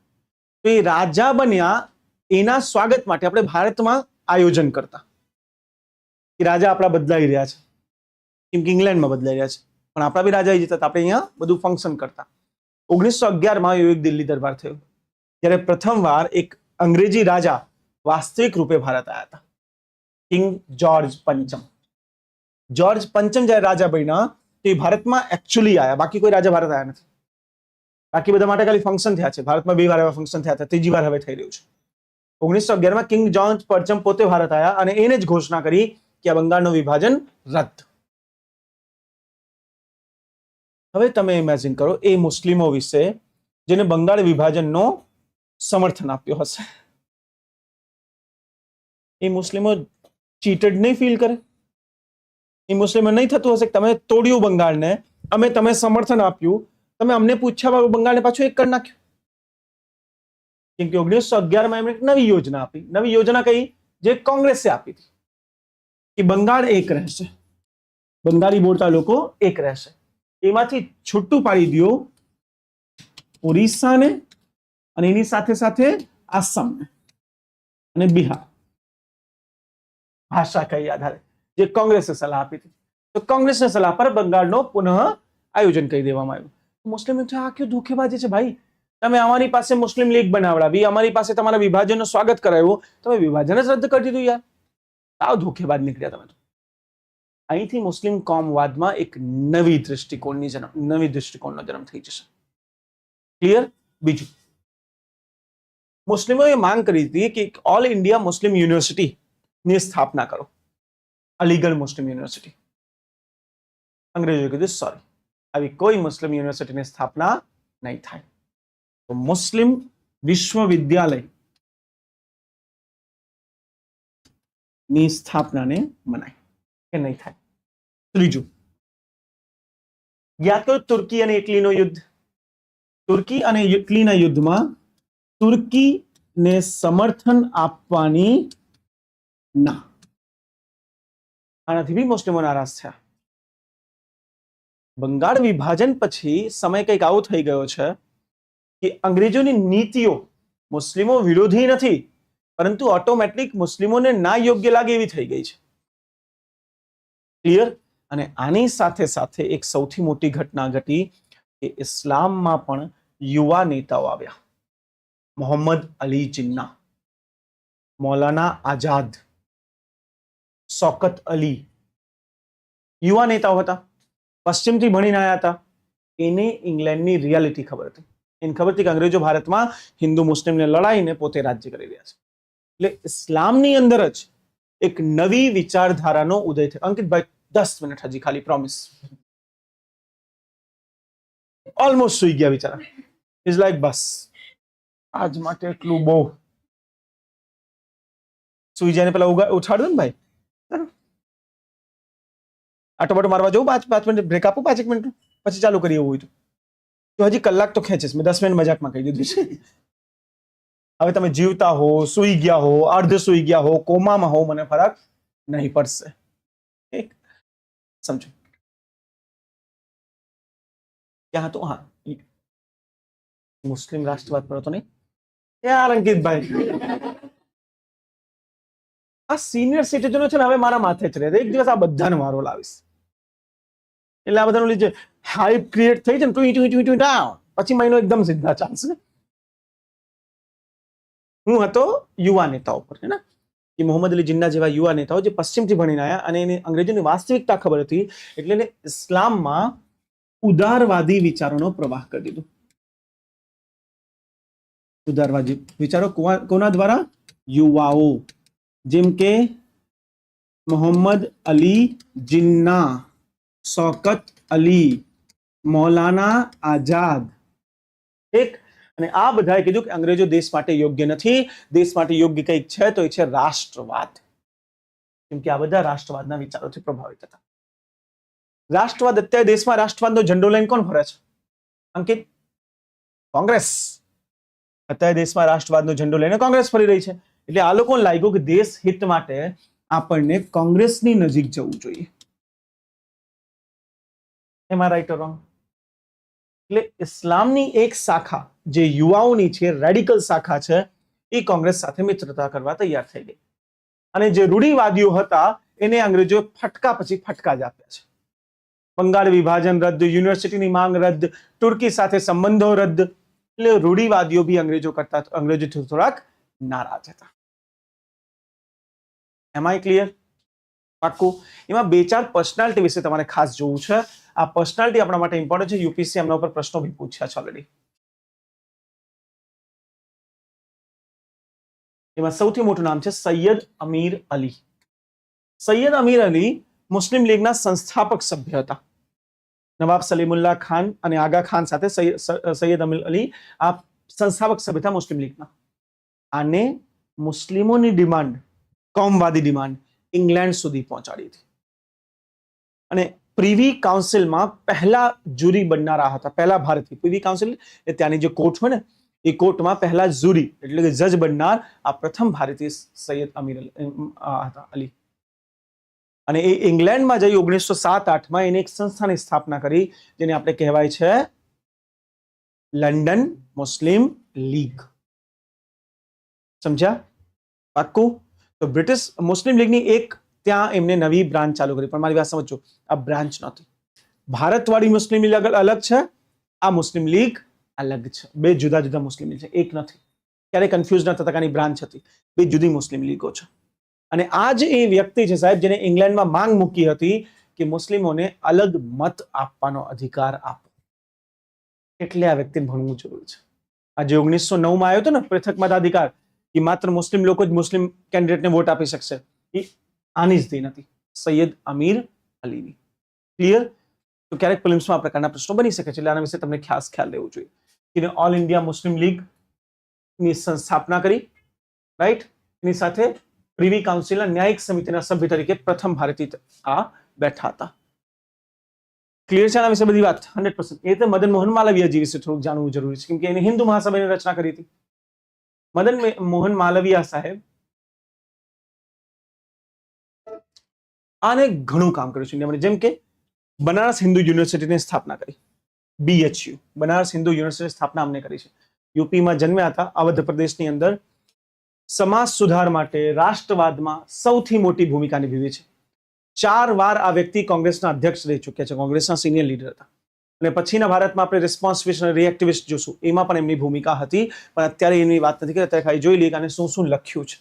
તો એ રાજા બન્યા એના સ્વાગત માટે આપણે ભારતમાં આયોજન કરતા કે રાજા આપણા બદલાઈ રહ્યા છે, કેમ કે ઇંગ્લેન્ડમાં બદલાઈ રહ્યા છે, પણ આપણા બી રાજા આવી જતા, આપણે અહીંયા બધું ફંક્શન કરતા. 1911માં એવો એક દિલ્હી દરબાર થયો જ્યારે પ્રથમવાર એક અંગ્રેજી રાજા વાસ્તવિક રૂપે ભારત આવ્યા હતા. કિંગ જ્યોર્જ પંચમ. જ્યોર્જ પંચમ જ્યારે રાજા બન્યા તો એ ભારતમાં એકચ્યુઅલી આવ્યા, બાકી કોઈ રાજા ભારત આવ્યા નથી. બાકી બધા માટે ખાલી ફંક્શન થયા છે. ભારતમાં 2 વાર એવા ફંક્શન થયા હતા, 3જી વાર હવે થઈ રહ્યું છે. 1911માં કિંગ જ્યોર્જ પંચમ પોતે ભારત આવ્યા અને એને જ ઘોષણા કરી કે આ બંગાળનું વિભાજન રદ. હવે તમે ઇમેજિન કરો એ મુસ્લિમો વિશે જેને બંગાળ વિભાજનનો સમર્થન આપ્યો હશે, એ મુસ્લિમો ચીટેડ નહીં ફીલ કરે? એ મુસ્લિમો નહીં થતું હશે કે તમે તોડ્યું બંગાળને, તમે સમર્થન આપ્યું, તમે અમને પૂછ્યા બંગાળને પાછું એક કરી નાખ્યું? કેમ કે 1911માં એમણે એક નવી યોજના આપી. નવી યોજના કઈ? જે કોંગ્રેસે આપી હતી કે બંગાળ એક રહેશે, બંગાળી બોલતા લોકો એક રહેશે. એમાંથી છૂટું પાડી દો ઓરિસ્સાને અને એની સાથે સાથે આસામને અને બિહાર, ભાષા કઈ આધારે, જે કોંગ્રેસે સલાહ આપી હતી. તો કોંગ્રેસની સલાહ પર બંગાળનો પુનઃ આયોજન કરી દેવામાં આવ્યું. મુસ્લિમ આ ક્યું ધોખેબાજી છે ભાઈ? તમે અમારી પાસે મુસ્લિમ લીગ બનાવડાવી, અમારી પાસે તમારા વિભાજનનું સ્વાગત કરાવ્યું, તમે વિભાજન જ રદ કરી દીધું યાર. આવ ધોખેબાજ નીકળ્યા તમે તો. અહીંથી મુસ્લિમ કોમવાદમાં એક નવી દૃષ્ટિકોણનો જન્મ થઈ જશે. ક્લિયર? બીજું, મુસ્લિમોએ માંગ કરી હતી કે ઓલ ઇન્ડિયા મુસ્લિમ યુનિવર્સિટી ની સ્થાપના કરો, અલીગઢ મુસ્લિમ યુનિવર્સિટી. અંગ્રેજોએ કીધું સોરી, આવી કોઈ મુસ્લિમ યુનિવર્સિટીની સ્થાપના નહીં થાય. તો મુસ્લિમ વિશ્વવિદ્યાલય ની સ્થાપનાને મનાય કે નહીં થાય. ત્રીજું, યાદ કરો તુર્કી અને ઇટલીનો યુદ્ધ. તુર્કી અને ઇટલીના યુદ્ધમાં તુર્કીને સમર્થન આપવાની ના, આનાથી બી મુસ્લિમો નારાજ થયા. બંગાળ વિભાજન પછી સમય કંઈક આવો થઈ ગયો છે કે અંગ્રેજોની નીતિઓ મુસ્લિમો વિરોધી નથી, પરંતુ ઓટોમેટિક મુસ્લિમોને ના યોગ્ય લાગે એવી થઈ ગઈ છે. ક્લિયર? અને આની સાથે સાથે એક સૌથી મોટી ઘટના ઘટી કે ઇસ્લામમાં પણ યુવા નેતાઓ આવ્યા. મોહમ્મદ અલી જિન્ના, મૌલાના આઝાદ, શૌકત અલી યુવા નેતાઓ હતા, પશ્ચિમથી ભણીને આવ્યા હતા. એને ઇંગ્લેન્ડની રિયાલિટી ખબર હતી. એને ખબર હતી કે અંગ્રેજો ભારતમાં હિન્દુ મુસ્લિમને લડાઈને પોતે રાજ્ય કરી રહ્યા છે. એટલે ઇસ્લામની અંદર જ એક નવી વિચારધારાનો ઉદય થયો. અંકિતભાઈ 10 મિનિટ હજી ખાલી, પ્રોમિસ. ઓલમોસ્ટ સુઈ ગયા બિચારા. ઇઝ લાઈક બસ આજ માટે એટલું બહુ. સુઈ જાય ને પેલા ઉઠાડ દો ને ભાઈ. આટો બાટો મારવા જવું, 5 મિનિટ બ્રેક આપો, 5 મિનિટ પછી ચાલુ કરીએ એવું હોય તો હજી કલાક તો ખેંચીશ. મેં 10 મિનિટ મજાકમાં કહી દીધું છે. હવે તમે જીવતા હો, સુઈ ગયા હો, અર્ધ સુઈ ગયા હો, કોમામાં હો, મને ફરક નહીં પડશે. સમજો ક્યાં હતો? હા, મુસ્લિમ રાષ્ટ્રવાદ પર હતો નહીં યાર અંકિતભાઈ. આ સિનિયર સિટીઝનો છે ને હવે મારા માથે જ રહે. એક દિવસ આ બધાનો વારો લાવીશ. એટલે આ બધાનું જે હાઈપ ક્રિએટ થઈ છે ને, પછી મહિનો એકદમ સીધા ચાલશે. હું હતો યુવા નેતાઓ પર, હે ને, કે મોહમ્મદ અલી જિન્ના જેવા યુવા નેતાઓ જે પશ્ચિમથી ભણીને આવ્યા અને એને અંગ્રેજોની વાસ્તવિકતા ખબર હતી, એટલે એને ઇસ્લામમાં ઉદારવાદી વિચારોનો પ્રવાહ કરી દીધો. ઉદારવાદી વિચારો કોના દ્વારા? યુવાઓ, જેમ કે મોહમ્મદ અલી જિન્ના, શૌકત અલી, મૌલાના આઝાદ. ઠીક? અને આ બધાએ કીધું કે અંગ્રેજો દેશ માટે યોગ્ય નથી, દેશ માટે યોગ્ય કંઈક છે તો એ છે રાષ્ટ્રવાદ. કેમ કે આ બધા રાષ્ટ્રવાદના વિચારોથી પ્રભાવિત હતા. રાષ્ટ્રવાદ અત્યારે દેશમાં રાષ્ટ્રવાદનો ઝંડો લઈને કોણ ફરે છે અંકિત? કોંગ્રેસ. અત્યારે દેશમાં રાષ્ટ્રવાદનો ઝંડો લઈને કોંગ્રેસ ફરી રહી છે. એટલે આ લોકોને લાગ્યું કે દેશ હિત માટે આપણને કોંગ્રેસની નજીક જવું જોઈએ. એમ આર રાઈટ ઓર રોંગ? એટલે ઇસ્લામની એક શાખા જે યુવાઓની છે, રેડિકલ શાખા છે, એ કોંગ્રેસ સાથે મિત્રતા કરવા તૈયાર થઈ ગઈ. અને જે રૂઢિવાદીઓ હતા એને અંગ્રેજો ફટકા પછી ફટકા જ આપ્યા છે. બંગાળ વિભાજન રદ, યુનિવર્સિટીની માંગ રદ, તુર્કી સાથે સંબંધો રદ. એટલે રૂઢિવાદીઓ બી અંગ્રેજોથી થોડાક નારાજ હતા. એમ આઈ ક્લિયર? પાક્કું? એમાં 2-4 પર્સનાલિટી વિશે તમારે ખાસ જોવું છે. આ પર્સનાલિટી આપણા માટે ઇમ્પોર્ટન્ટ છે. યુપીએસસી એમના ઉપર પ્રશ્નો બી પૂછ્યા છે ઓલરેડી. એમાં સૌથી મોટું નામ છે સૈયદ અમીર અલી. સૈયદ અમીર અલી મુસ્લિમ લીગના સંસ્થાપક સભ્ય હતા. નવાબ સલીમુલ્લાહ ખાન અને આગા ખાન સાથે સૈયદ અમીર અલી આ સંસ્થાપક સભ્ય હતા મુસ્લિમ લીગના. આને મુસ્લિમોની ડિમાન્ડ, કોમવાદી ડિમાન્ડ ઇંગ્લેન્ડ સુધી પહોંચાડી હતી. અને પ્રિવી કાઉન્સિલમાં પહેલા જ્યુરી બનનારા હતા, પહેલા ભારતીય. પ્રિવી કાઉન્સિલ એ ત્યાંની જે કોર્ટ હોય ને, એ કોર્ટમાં પહેલા જ્યુરી એટલે કે જજ બનનાર આ પ્રથમ ભારતીય સૈયદ અમીર હતા અલી. અને એ ઇંગ્લેન્ડમાં જઈ 1907-8માં એને એક સંસ્થાની સ્થાપના કરી જેને આપણે કહેવાય છે લંડન મુસ્લિમ લીગ. સમજ્યા? પાક્કું? તો બ્રિટિશ મુસ્લિમ લીગની એક ત્યાં એમને નવી બ્રાન્ચ ચાલુ કરી. પણ મારી વાત સમજો, આ બ્રાન્ચ નહોતી. ભારતવાળી મુસ્લિમ લીગ અલગ છે, આ મુસ્લિમ લીગ અલગ છે. બે જુદા જુદા મુસ્લિમ લીગ છે, એક નથી. ક્યારે કન્ફ્યુઝ ન થતા કે આની બ્રાન્ચ હતી. બે જુદી મુસ્લિમ લીગો છે. અને આ જ એ વ્યક્તિ છે સાહેબ જેને ઇંગ્લેન્ડમાં માંગ મૂકી હતી કે મુસ્લિમોને અલગ મત આપવાનો અધિકાર આપો. એટલે આ વ્યક્તિને ભણવું જરૂરી છે. આ જે 1909માં આવ્યો હતો ને પૃથક મતાધિકાર, કે માત્ર મુસ્લિમ લોકો જ મુસ્લિમ કેન્ડિડેટને વોટ આપી શકશે, એ આની જ દેન હતી, સૈયદ અમીર અલીની. ક્લિયર? તો ક્યારેક પ્રિલિમ્સમાં આ પ્રકારના પ્રશ્નો બની શકે છે, એટલે આના વિશે તમને ખાસ ખ્યાલ લેવો જોઈએ. કે ઓલ ઇન્ડિયા મુસ્લિમ લીગની સ્થાપના કરી, રાઈટ? એની સાથે પ્રિવી કાઉન્સિલના ન્યાયિક સમિતિના સભ્ય તરીકે પ્રથમ ભારતીય આ બેઠા હતા. ક્લિયર છે આના વિશે બધી વાત? 100%. એ તો મદન મોહન માલવીયાજી વિશે થોડુંક જાણવું જરૂરી છે, કેમ કે એને હિન્દુ મહાસભાની રચના કરી હતી. મદન મોહન માલવીયા સાહેબ આને ઘણું કામ કર્યું છે ઇન્ડિયામાં. જેમ કે બનારસ હિન્દુ યુનિવર્સિટીની સ્થાપના કરી, BHU બનારસ હિન્દુ યુનિવર્સિટીની સ્થાપના અમને કરી છે. યુપીમાં જન્મ્યા હતા, અવધ પ્રદેશની અંદર. સમાજ સુધાર માટે રાષ્ટ્રવાદમાં સૌથી મોટી ભૂમિકા નિભાવી છે. 4 વાર આ વ્યક્તિ કોંગ્રેસના અધ્યક્ષ રહી ચૂક્યા છે, કોંગ્રેસના સિનિયર લીડર હતા. અને પછીના ભારતમાં આપણે રિસ્પોન્સિવિસ્ટ અને રિએક્ટિવિસ્ટ જોશું, એમાં પણ એમની ભૂમિકા હતી. પણ અત્યારે એની વાત નથી કરી, અત્યારે ખાલી જોઈ લઈએ અને શું શું લખ્યું છે.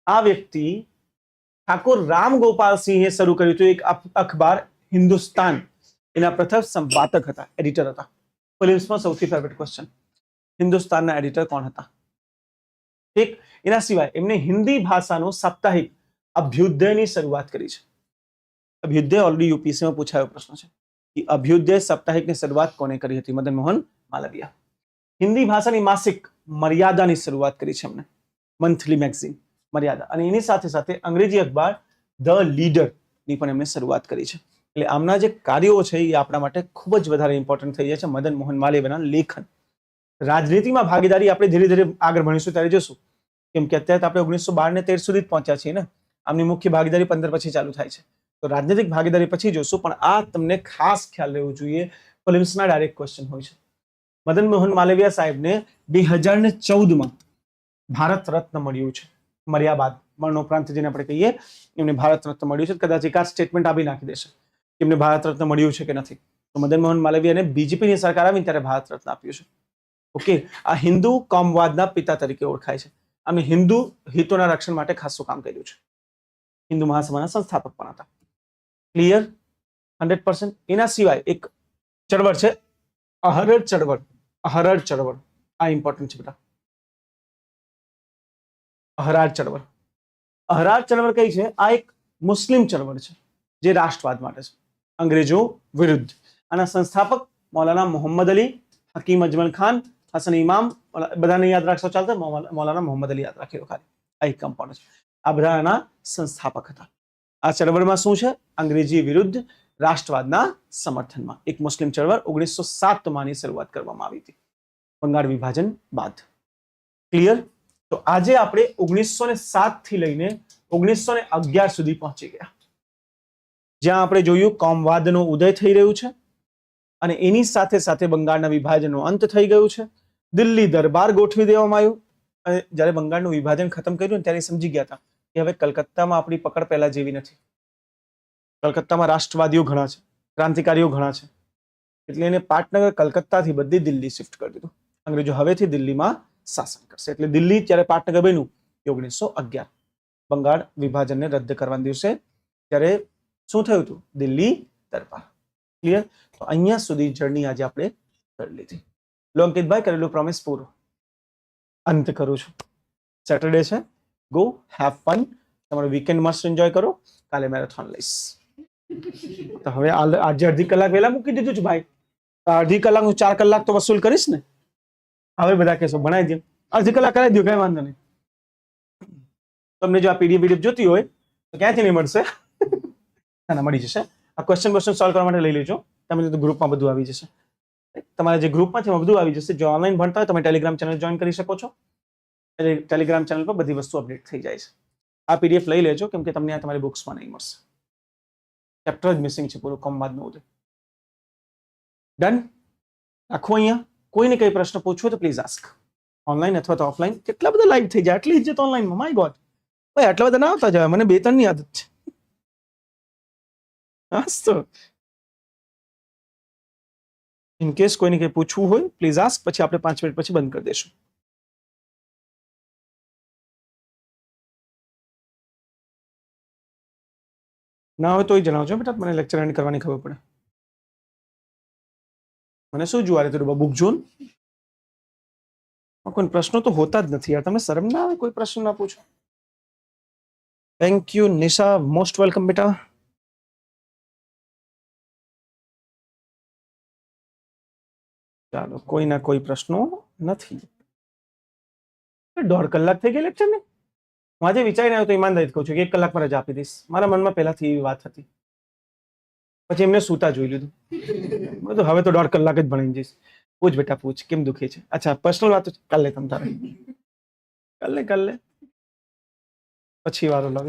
આ વ્યક્તિ ઠાકોર રામ ગોપાલ સિંહે શરૂ કર્યું હતું એક અખબાર હિન્દુસ્તાન, એના પ્રથમ સંપાદક હતા, એડિટર હતા. પ્રિલિમ્સમાં સૌથી ફેવરેટ ક્વેશ્ચન, હિન્દુસ્તાનના એડિટર કોણ હતા? એક એના સિવાય એમને હિન્દી ભાષાનો સાપ્તાહિક અભ્યુદયની શરૂઆત કરી છે. અભ્યુદય ઓલરેડી યુપીએસસીમાં પૂછાયો પ્રશ્ન છે કે અભ્યુદય સાપ્તાહિકની શરૂઆત કોને કરી હતી? મદન મોહન માલવીયા. હિન્દી ભાષાની માસિક મર્યાદાની શરૂઆત કરી છે એમને, મંથલી મેગઝીન મર્યાદા. અને એની સાથે સાથે અંગ્રેજી અખબાર ધ લીડર ની પણ એમને શરૂઆત કરી છે. એટલે આમના જે કાર્યો છે એ આપણા માટે ખૂબ જ વધારે ઇમ્પોર્ટન્ટ થઈ જાય છે. મદન મોહન માલવીયાના લેખન. રાજનીતિમાં ભાગીદારી આપણે ધીરે ધીરે આગળ ભણીશું ત્યારે જોશું, કેમ કે અત્યારે આપણે 1912 ને 13 સુધી જ પહોંચ્યા છીએ ને. આમની મુખ્ય ભાગીદારી 15 પછી ચાલુ થાય છે. તો રાજનીતિક ભાગીદારી પછી જોશું, પણ આ તમને ખાસ ખ્યાલ રહેવું જોઈએ, પ્રિલિમ્સના ડાયરેક્ટ ક્વેશ્ચન હોય છે. મદન મોહન માલવીયા સાહેબને 2014માં ભારત રત્ન મળ્યું છે. મર્યા બાદ, મરણોપરાંત જેને આપણે કહીએ, એમને ભારત રત્ન મળ્યું છે. કદાચ એકાદ સ્ટેટમેન્ટ આપી નાખી દેશે કે એમને ભારત રત્ન મળ્યું છે કે નથી. તો મદન મોહન માલવીયાને બીજેપીની સરકાર આવી ત્યારે ભારત રત્ન આપ્યું છે. ઓકે, આ હિન્દુ કોમવાદના પિતા તરીકે ઓળખાય છે. આમને હિન્દુ હિતોના રક્ષણ માટે ખાસું કામ કર્યું છે. હિન્દુ મહાસભાના સંસ્થાપક પણ હતા. ક્લિયર? 100%. એના સિવાય એક ચળવળ છે અહરડ ચળવળ. અહરડ ચળવળ આ ઇમ્પોર્ટન્ટ છે બેટા. અહરાર ચળવળ. અહરાર ચળવળ કઈ છે? આ એક મુસ્લિમ ચળવળ છે જે રાષ્ટ્રવાદ માટે છે, અંગ્રેજો વિરુદ્ધ. આના સંસ્થાપક મૌલાના મોહમ્મદ અલી, હકીમ અજમલ ખાન, હસન ઇમામ, બધાને યાદ રાખશો ચાલશે, મૌલાના મોહમ્મદ અલી યાદ રાખી લો ખાલી. આ એક કમ્પાઉન્ડ છે. આ બધાના સંસ્થાપક હતા. આ ચળવળમાં શું છે? અંગ્રેજી વિરુદ્ધ રાષ્ટ્રવાદના સમર્થનમાં એક મુસ્લિમ ચળવળ 1907માં ની શરૂઆત કરવામાં આવી હતી, બંગાળ વિભાજન બાદ. ક્લિયર? તો આજે આપણે 1907 થી લઈને 1911 સુધી પહોંચી ગયા, જ્યાં આપણે જોયું કોમવાદનો ઉદય થઈ રહ્યું છે અને એની સાથે સાથે બંગાળના વિભાજનનો અંત થઈ ગયું છે. દિલ્હી દરબાર ગોઠવી દેવામાં આવ્યું. અને જ્યારે બંગાળનું વિભાજન ખતમ કર્યું ત્યારે સમજી ગયા હતા કે હવે કલકત્તામાં આપણી પકડ પહેલા જેવી નથી. કલકત્તામાં રાષ્ટ્રવાદીઓ ઘણા છે, ક્રાંતિકારીઓ ઘણા છે, એટલે એને પાટનગર કલકત્તાથી બધી દિલ્હી શિફ્ટ કરી દીધું. અંગ્રેજો હવેથી દિલ્હીમાં શાસન કરશે. એટલે દિલ્હી જ્યારે પાટનગર બન્યું એ 1911, બંગાળ વિભાજનને રદ કરવાના દિવસે, ત્યારે શું થયું હતું? દિલ્હી દરબાર. ક્લિયર? તો અહીંયા સુધી જર્ની આજે આપણે કરી લીધી. લો અંકિતભાઈ, કરેલું પ્રોમિસ પૂરો. અંત કરું છું. સેટરડે છે, ગો હેવ ફન. તમારો વીકેન્ડ મસ્ત એન્જોય કરો. કાલે મેરેથોન લઈશ. તો હવે આજે અડધી કલાક વહેલા મૂકી દીધું છે ભાઈ. અડધી કલાકનું 4 કલાક તો વસૂલ કરીશ ને. હવે બધા કહેશો ભણાવી દો, અડધી કલાક કરાવી દો, કઈ વાંધો નહીં. તમને જો આ પીડીએફ જોતી હોય તો ક્યાંથી નહીં મળશે? ના મળી જશે. આ ક્વેશ્ચન સોલ્વ કરવા માટે લઈ લેજો. તમે તો ગ્રુપમાં બધું આવી જશે. તમારા જે ગ્રુપમાં છે એમાં બધું આવી જશે. જો ઓનલાઈન ભણતા હોય તમે ટેલિગ્રામ ચેનલ જોઈન કરી શકો છો. ટેલિગ્રામ ચેનલ પર બધી વસ્તુ અપડેટ થઈ જાય છે. આ પીડીએફ લઈ લેજો કેમ કે તમને આ તમારી બુક્સમાં નહીં મળશે. ચેપ્ટર જ મિસિંગ છે પૂરું કોમવાદનું ઉદય. ડન. આખું અહીંયા કોઈને કઈ પ્રશ્ન પૂછવો તો પ્લીઝ આસ્ક. ઓનલાઈન અથવા તો ઓફલાઈન. કેટલા બધા લાઈવ થઈ જાય, આટલી ઇજ્જત ઓનલાઈનમાં. માય ગોડ ભાઈ, આટલા બધા ના આવતા જાય. મને 2-3 ની આદત છે. હાસ તો ઇન કેસ કોઈને કઈ પૂછવું હોય પ્લીઝ આસ્ક. પછી આપણે 5 મિનિટ પછી બંધ કરી દઈશું. ના હોય તોય જણાવજો બેટા, મને લેક્ચર એન્ડ કરવાની ખબર પડે. મને શું જોવા રે તું બુક જોન? કોઈ પ્રશ્નો તો હોતા જ નથી યાર. તમને શરમ ના આવે કોઈ પ્રશ્ન ના પૂછો? Thank you Nisha, most welcome બેટા. ચાલો, કોઈના કોઈ પ્રશ્નો નથી. 1.5 કલાક થઈ ગઈ લેક્ચર ને. હું આજે વિચારીને આવ્યો તો ઈમાનદારી કહું છું કે 1 કલાક પર રજા આપી દઈશ. મારા મનમાં પહેલાથી એવી વાત હતી. પછી એમને સૂતા જોઈ લીધું. હવે તો 1.5 કલાક જ ભણીને જઈશ. પૂછ બેટા પૂછ, કેમ દુખે છે? અચ્છા પર્સનલ વાત કાલે તમ તારે કાલે પછી વારો લાવીશ.